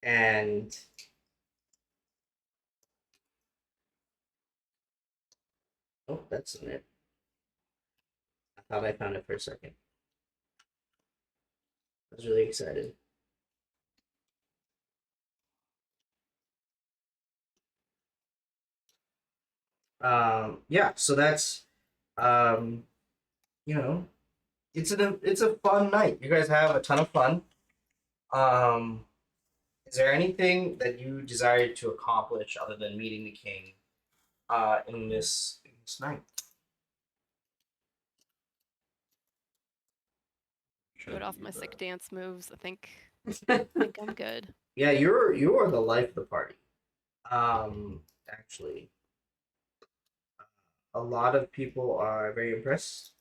And oh, that's not it. I thought I found it for a second. I was really excited. Yeah, so that's it's a fun night. You guys have a ton of fun. Is there anything that you desire to accomplish other than meeting the king in this night? Showed off my sick dance moves. I think I'm good. Yeah, you are the life of the party. Actually, a lot of people are very impressed,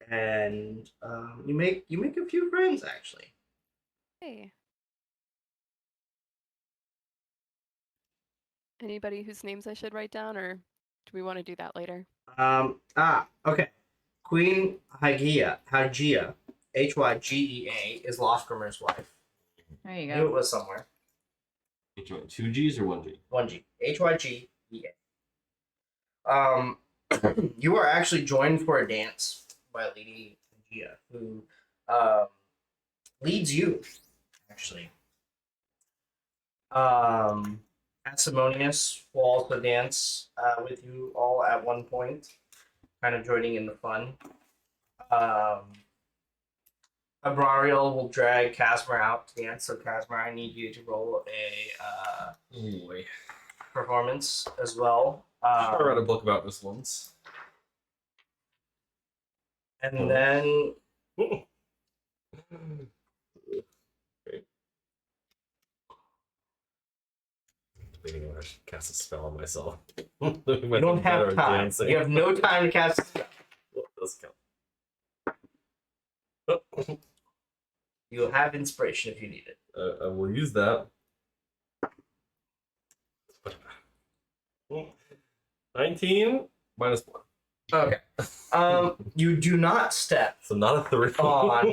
and you make a few friends actually. Hey. Anybody whose names I should write down, or do we want to do that later? Okay. Queen Hygia, Hygia, Hygea, is Lofgrimer's wife. There you I knew it go. was somewhere. Two G's or one G? 1G. Hygea. You are actually joined for a dance by Lady Hygia, who leads you, actually. Asimonius will also dance with you all at one point, kind of joining in the fun. Abrariel will drag Casimir out to dance, so Casimir, I need you to roll a performance as well. I read a book about this once. And then Debating whether I should cast a spell on myself. you don't have time. You have no time to cast a spell. Does count. You'll have inspiration if you need it. I will use that. 19 minus 1. Okay. You do not step So not a 3. on.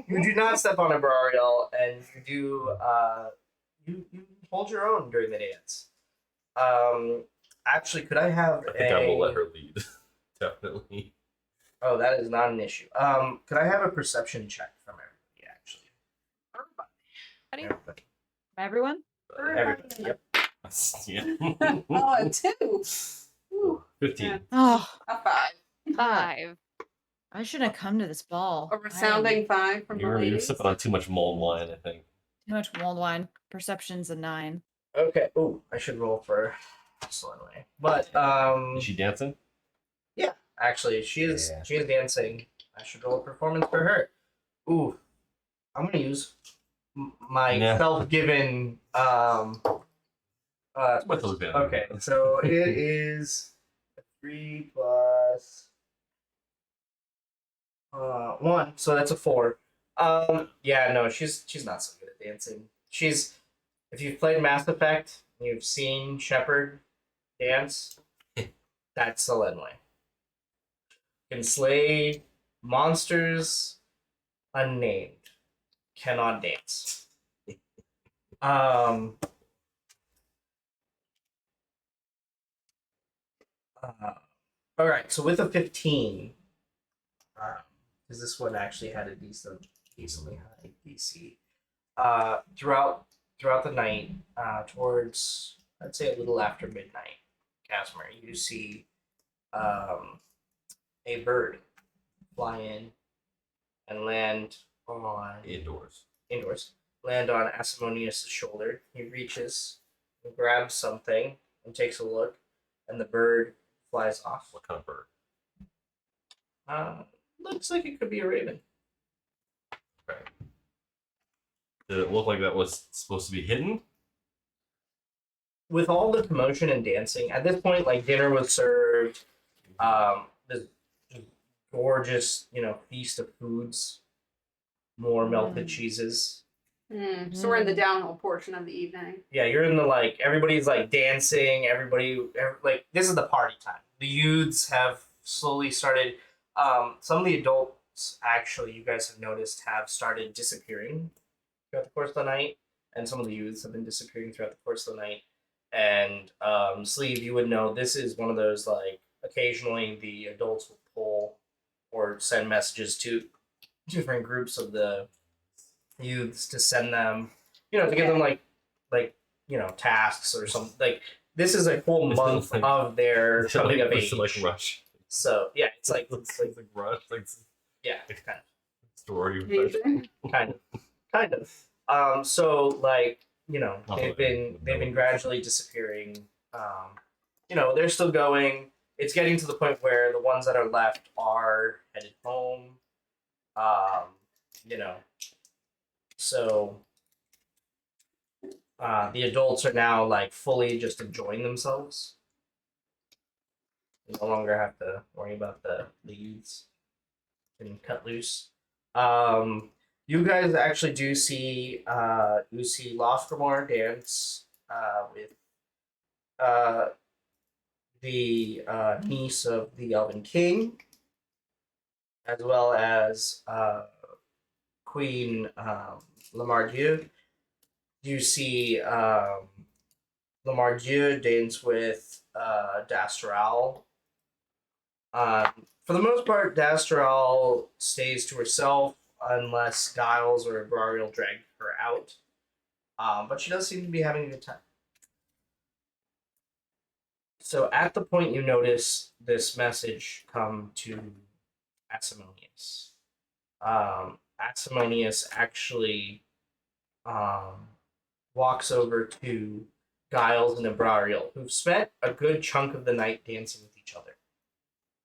You do not step on Abrariel, and you do. You hold your own during the dance. Actually, could I have I think I will let her lead. Definitely. Oh, that is not an issue. Could I have a perception check from everybody? Actually, Ready? everybody. Everyone? Everybody. Yep. Yeah. Oh, a 2. Ooh, 15. Oh, a 5. 5. I shouldn't have come to this ball. A I am resounding 5 from the You're ladies. sipping on too much mulled wine, I think. too much mulled wine. Perception's a 9. Okay. Oh, I should roll for Sloanway. But Is she dancing? actually, she is Yeah. she is dancing. I should roll a performance for her. Ooh, I'm gonna use my Yeah. self-given With those bands. Okay, so it is 3 plus 1, so that's a 4. Yeah, no, she's not so good at dancing. She's if you've played Mass Effect, and you've seen Shepard dance. That's Selenway. Can slay monsters unnamed. Cannot dance. All right, so with a 15, because this one actually had a decently high DC. Throughout the night, towards I'd say a little after midnight, Casimir, you see a bird fly in and land on Indoors. land on Asimonius' shoulder. He reaches and grabs something and takes a look, and the bird flies off. What kind of bird? Looks like it could be a raven. Okay. Did it look like that was supposed to be hidden? With all the commotion and dancing, at this point, like dinner was served, this gorgeous, feast of foods, more melted cheeses. So we're in the downhill portion of the evening. Yeah, you're in the everybody's dancing. This is the party time. The youths have slowly started. Some of the adults, actually, you guys have noticed, have started disappearing throughout the course of the night, and some of the youths have been disappearing throughout the course of the night. And Sleeve, you would know this is one of those occasionally the adults will pull or send messages to different groups of the youths to send them, to give them tasks or something. This is a full month of their coming of age. Like Rush. So yeah, it's like Rush, yeah, it's kind story. of kind of. So they've been gradually disappearing. They're still going. It's getting to the point where the ones that are left are headed home. So the adults are now fully just enjoying themselves. They no longer have to worry about the youths getting cut loose. You guys actually do see Lofgrimor dance with the niece of the Elven King, as well as Queen Lamardieu. You see Lamardieu dance with Dastral. For the most part, Dastral stays to herself unless Giles or Brariel drag her out. But she does seem to be having a good time. So at the point you notice this message come to Asimonius. Asimonius actually walks over to Giles and Brariel, who've spent a good chunk of the night dancing with each other,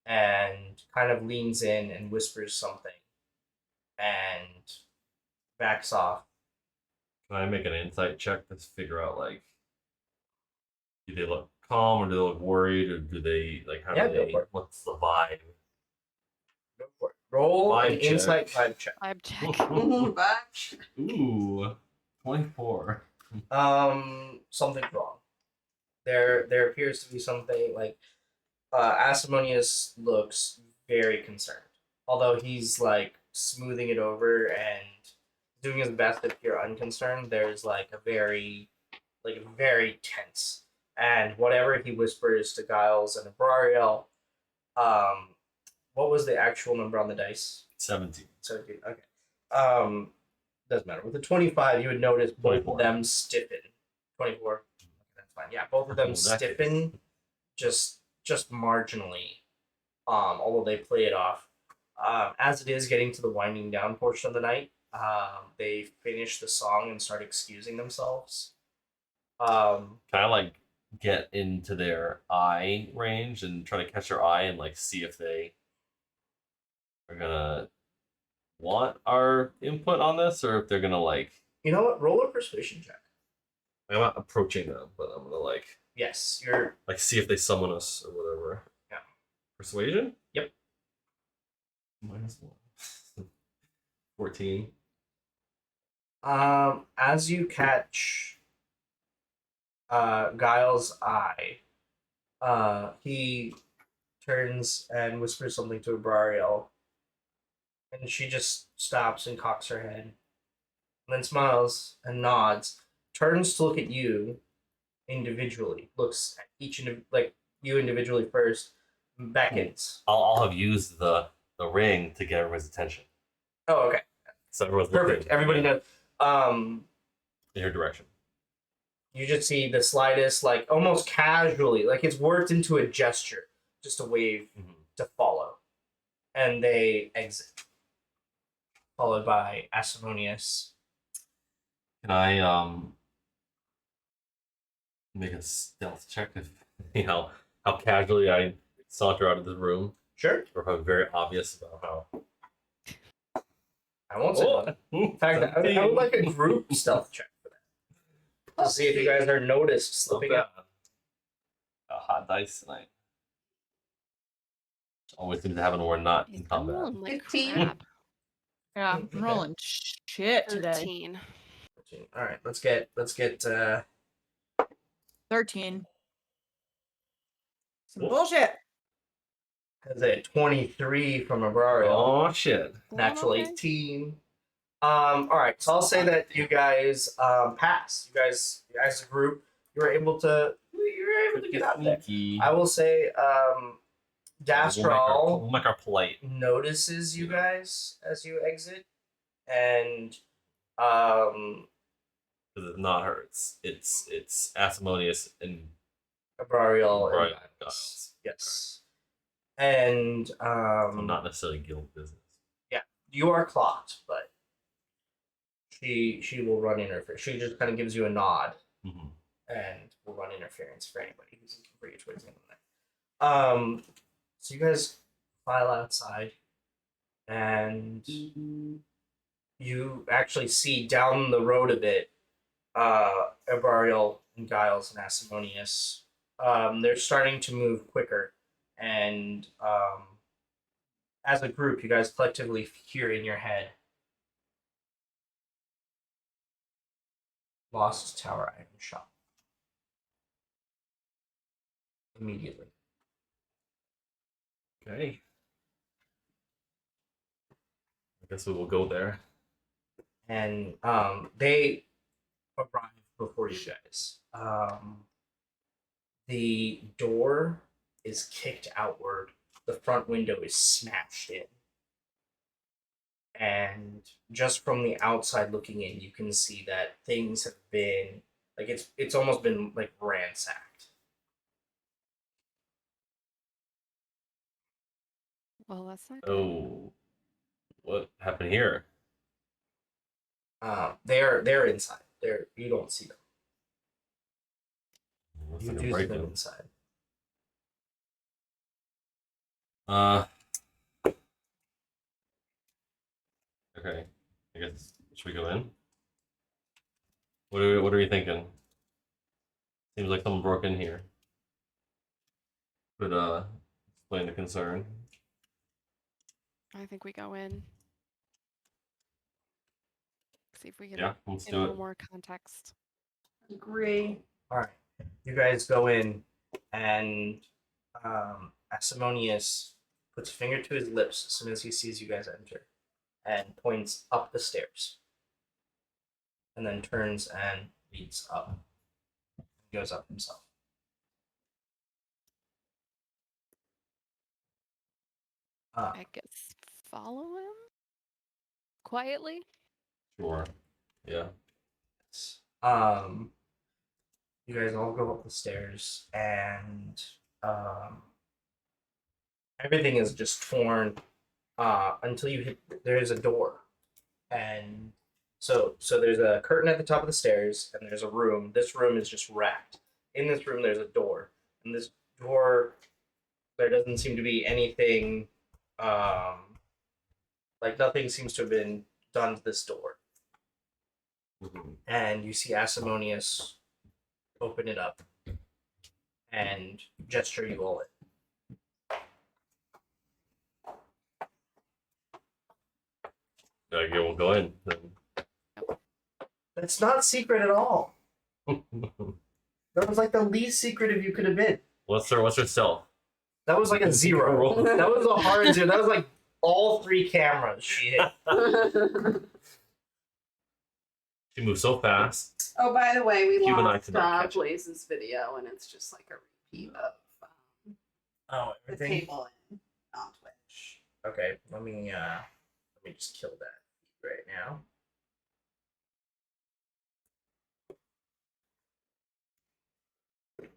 and kind of leans in and whispers something and backs off. Can I make an insight check to figure out do they look calm or do they look worried or do they what's the vibe? Go for it. Roll Vibe an check. insight vibe check. Vibe check. But Ooh, 24. Something's wrong. There appears to be something Asimonius looks very concerned. Although he's smoothing it over and doing his best to appear unconcerned, there's a very tense and whatever he whispers to Giles and Abrariel, what was the actual number on the dice? 17. 17. Okay. Doesn't matter. With the 25, you would notice both 24. of them stiffen. 24. Okay, that's fine. Yeah, both of them Oh, that stiffen just marginally. Although they play it off. As it is getting to the winding down portion of the night, they finish the song and start excusing themselves. Can I like get into their eye range and try to catch their eye and like see if they are gonna want our input on this or if they're gonna like You know what? Roll a persuasion check. I'm not approaching them, but I'm gonna like Yes, you're. see if they summon us or whatever. Yeah. Persuasion? Yep. -1. 14. As you catch Giles' eye, he turns and whispers something to Abrariel, and she just stops and cocks her head, and then smiles and nods, turns to look at you individually, looks at like you individually first, beckons. I'll have used the ring to get everyone's attention. Oh, okay, So everyone's perfect. looking Everybody knows. in your direction. You just see the slightest, like almost casually, like it's worked into a gesture, just a wave Mhm. to follow, and they exit, followed by Asimonius. Can I make a stealth check if how casually I saunter out of the room, Sure, or if I'm very obvious about how. I won't say that. In fact, I would like a group stealth check for that to see if you guys are noticed slipping up. A hot dice tonight. Always seems to happen when we're not in I'm combat. rolling like 15. crap. Yeah, Okay. I'm rolling shit today. 13. All right, let's get 13. Some Whoa. bullshit. That's a 23 from Abrariel. Oh shit! Natural Okay. 18. All right, so I'll say that you guys pass. You guys as a group, you were able to get out there. Sneaky. I will say Dastral We'll make our polite. notices you guys as you exit, and Because it's not her. It's Asimonius and Abrariel and Brian Giles. Giles. Yes, and So not necessarily guild business. you are clocked, but she will run interference. She just kind of gives you a nod Mm-hmm. and will run interference for anybody who's looking for you towards the end of the night. So you guys file outside, and you actually see down the road a bit, Abrariel and Giles and Asimonius. They're starting to move quicker, and as a group, you guys collectively hear in your head, "Lost Tower Item Shop." Immediately. Okay. I guess we will go there. And they arrive before you guys. The door is kicked outward. The front window is smashed in. And just from the outside looking in, you can see that things have been like it's almost been like ransacked. Well, that's not good. Oh, what happened here? They're inside. You don't see them. Looks You like a do see them break-in. inside. Okay. I guess should we go in? What are we thinking? Seems like someone broke in here. Could explain the concern. I think we go in. See if we can Yeah, let's get a do little it. more context. Agree. All right, you guys go in, and Asimonius puts a finger to his lips as soon as he sees you guys enter, and points up the stairs, and then turns and leads up, goes up himself. I guess follow him quietly. Sure. Yeah. Um, you guys all go up the stairs, and everything is just torn until you hit. There's a door, and so there's a curtain at the top of the stairs, and there's a room. This room is just wrecked. In this room, there's a door, and this door, there doesn't seem to be anything. Like nothing seems to have been done to this door. Mhm. And you see Asimonius open it up and gesture you all Okay, we'll go in. in. It's not secret at all. That was like the least secretive you could have been. What's her stealth? That was like a 0. That was a hard 0. That was like all 3 cameras she hit. She moves so fast. Oh, by the way, we Cuban eye lost cannot catch it. Blaze's video, and it's just like a repeat of Oh, the everything. table on Twitch. Okay, let me just kill that right now.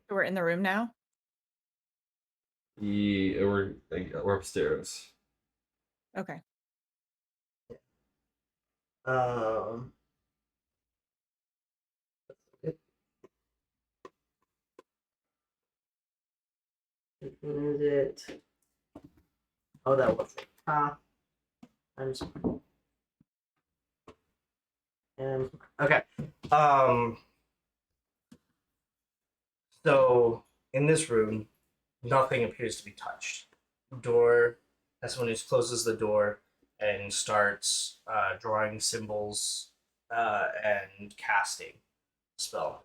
We're in the room now. Yeah, we're upstairs. Okay. Um. Which one is it? Oh, that was it. I'm just. Okay. So in this room, nothing appears to be touched. Door. As someone who closes the door and starts drawing symbols and casting spell.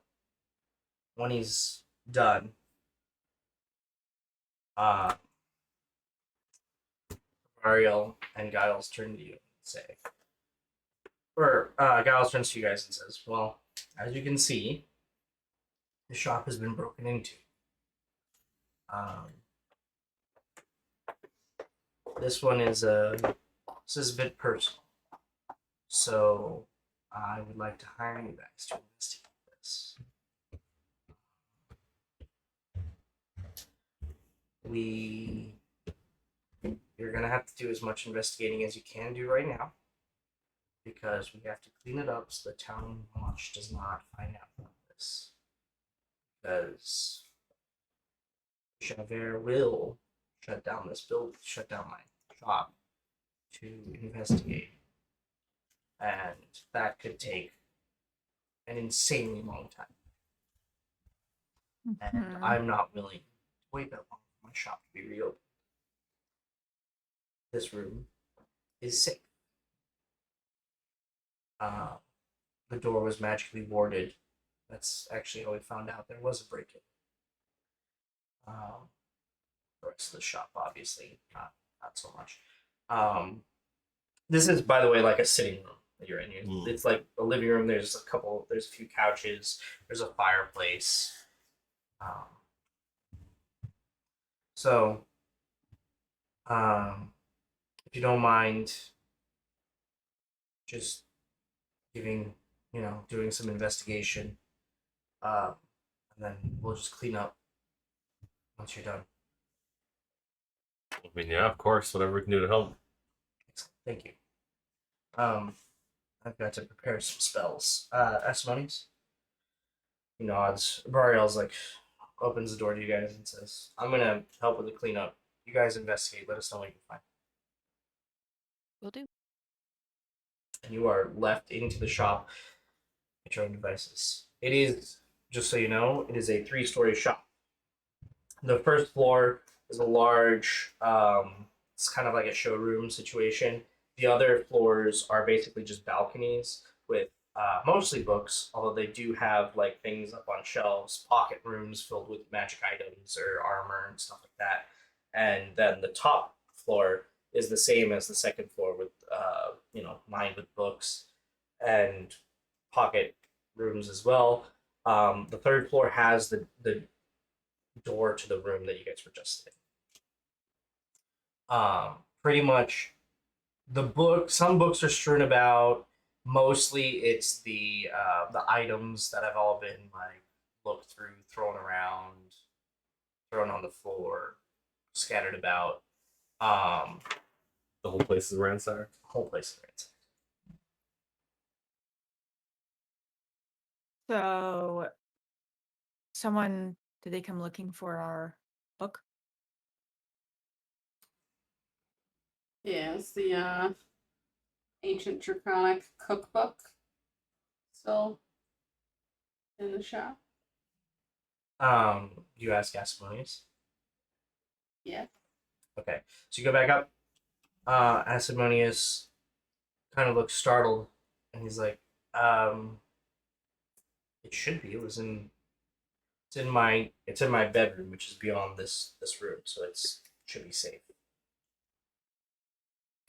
When he's done, Ariel and Giles turn to you and say, Giles turns to you guys and says, "Well, as you can see, the shop has been broken into. This is a bit personal, so I would like to hire you guys to investigate this. You're gonna have to do as much investigating as you can do right now, because we have to clean it up so the town watch does not find out about this. Because Javert will shut down my shop to investigate. And that could take an insanely long time. And Mhm. I'm not willing to wait that long for my shop to be reopened. This room is safe. The door was magically warded. That's actually how we found out there was a break-in. The rest of the shop, obviously, not so much. This is, by the way, like a sitting room that you're in. It's like a living room. There's a few couches. There's a fireplace. So, if you don't mind, just doing some investigation, and then we'll just clean up once you're done. I mean, yeah, of course, whatever we can do to help. Excellent. Thank you. I've got to prepare some spells. Asimoneus? He nods. Bariel's like, opens the door to you guys and says, "I'm gonna help with the cleanup. You guys investigate. Let us know what you can find." Will do. And you are left into the shop at your own devices. It is, just so you know, it is a 3-story shop. The first floor is a large, it's kind of like a showroom situation. The other floors are basically just balconies with mostly books, although they do have like things up on shelves, pocket rooms filled with magic items or armor and stuff like that. And then the top floor is the same as the second floor with lined with books and pocket rooms as well. The third floor has the door to the room that you guys were just in. pretty much the book. Some books are strewn about. Mostly, it's the items that have all been like looked through, thrown around, thrown on the floor, scattered about. The whole place is ransacked. Whole place is ransacked. So, did they come looking for our book? Yeah, it's the Ancient Draconic Cookbook. Still in the shop. You ask Asimoneus. Yeah. Okay, so you go back up. Asimoneus kind of looks startled, and he's like, "It should be. It's in my bedroom, which is beyond this room, so it should be safe."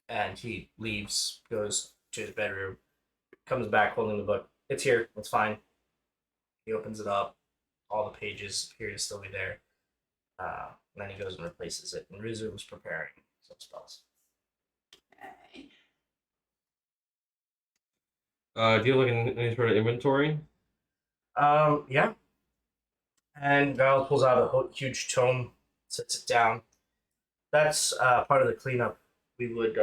And he leaves, goes to his bedroom, comes back holding the book. It's here. It's fine. He opens it up. All the pages appear to still be there. And then he goes and replaces it and resumes preparing some spells. Okay. Do you have like any sort of inventory? Yeah. And Val pulls out a huge tome, sets it down. That's part of the cleanup. We would,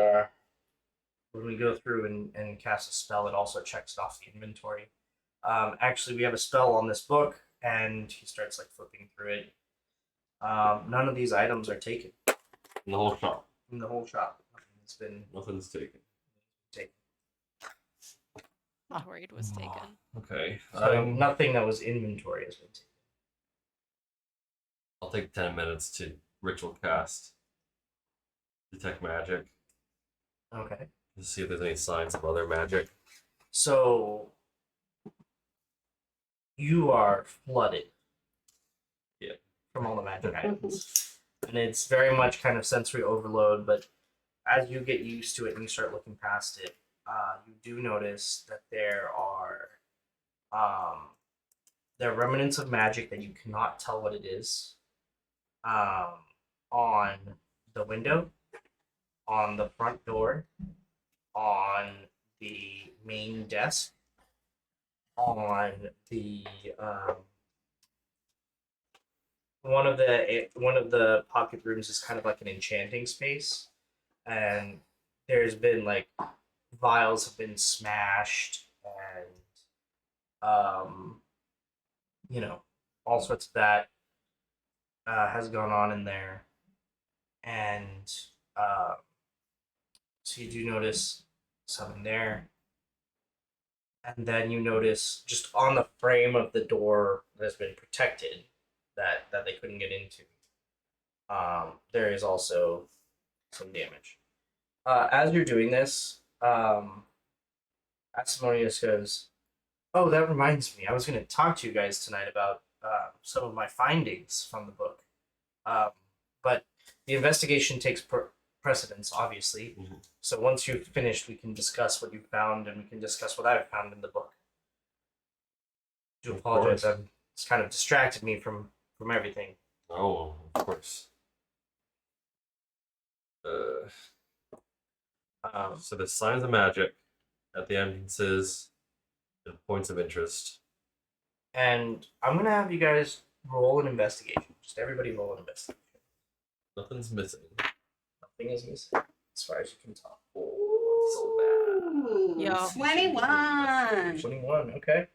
when we go through and cast a spell, it also checks it off the inventory. Actually, we have a spell on this book, and he starts like flipping through it. None of these items are taken In the whole shop. in the whole shop. It's been Nothing's taken. taken. Worried was taken. Okay. So nothing that was inventory has been taken. I'll take 10 minutes to ritual cast detect magic Okay. to see if there's any signs of other magic. So you are flooded. Yeah. From all the magic items. And it's very much kind of sensory overload, but as you get used to it and you start looking past it, you do notice that there are remnants of magic that you cannot tell what it is on the window, on the front door, on the main desk, on the one of the pocket rooms is kind of like an enchanting space, and there's been like vials have been smashed and all sorts of that has gone on in there, and so you do notice something there, and then you notice just on the frame of the door that has been protected that they couldn't get into. There is also some damage. As you're doing this, Asimoneus goes, "Oh, that reminds me. I was going to talk to you guys tonight about some of my findings from the book. But the investigation takes precedence, obviously. Mm-hmm. So once you've finished, we can discuss what you found, and we can discuss what I've found in the book. I do apologize. It's kind of distracted me from everything." Oh, of course. So there's signs of magic at the entrances and points of interest. And I'm going to have you guys roll an investigation. Just everybody roll an investigation. Nothing's missing. Nothing is missing, as far as you can tell. So bad. Yeah. 21. 21. Okay.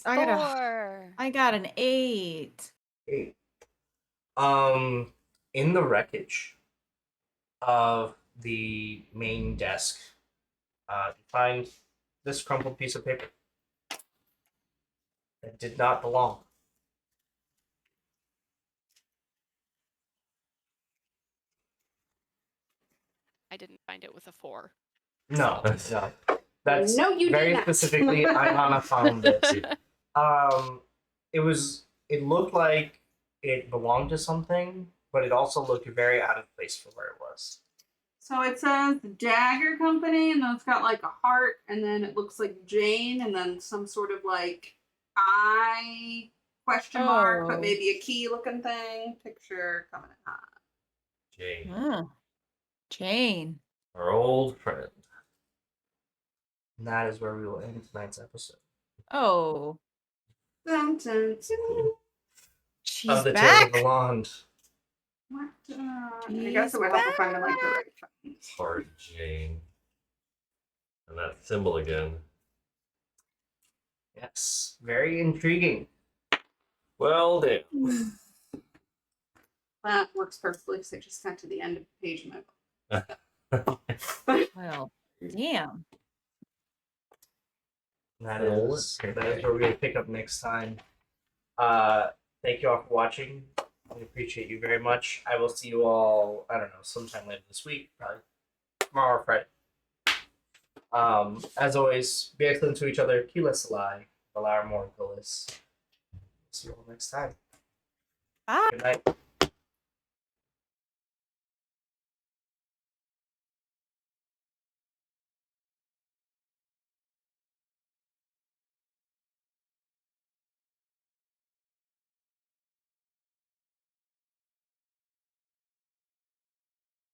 I got an 8. 8. In the wreckage of the main desk, you find this crumpled piece of paper. It did not belong. I didn't find it with a 4. No. That's No, you very did not. specifically Ayana found this. It looked like it belonged to something, but it also looked very out of place for where it was. So it says the Dagger Company, and then it's got like a heart, and then it looks like Jane, and then some sort of like eye question mark, but Oh. maybe a key looking thing. Picture coming in hot. Jane. Oh. Jane. Our old friend. And that is where we will end tonight's episode Oh, Dun, dun, dun. she's of the Tales back. of the Wand. What? I guess it would help if I'm in like the right phone. Hard Jane. And that symbol again. Yes, very intriguing. Well, damn. That works perfectly because I just got to the end of the page of my book. Well, damn. That Well, is where we're gonna pick up next time. Thank you all for watching. We appreciate you very much. I will see you all, I don't know, sometime later this week, probably tomorrow or Friday. As always, be excellent to each other, keep less lie, allow more goalless. See you all next time. Bye. Good night.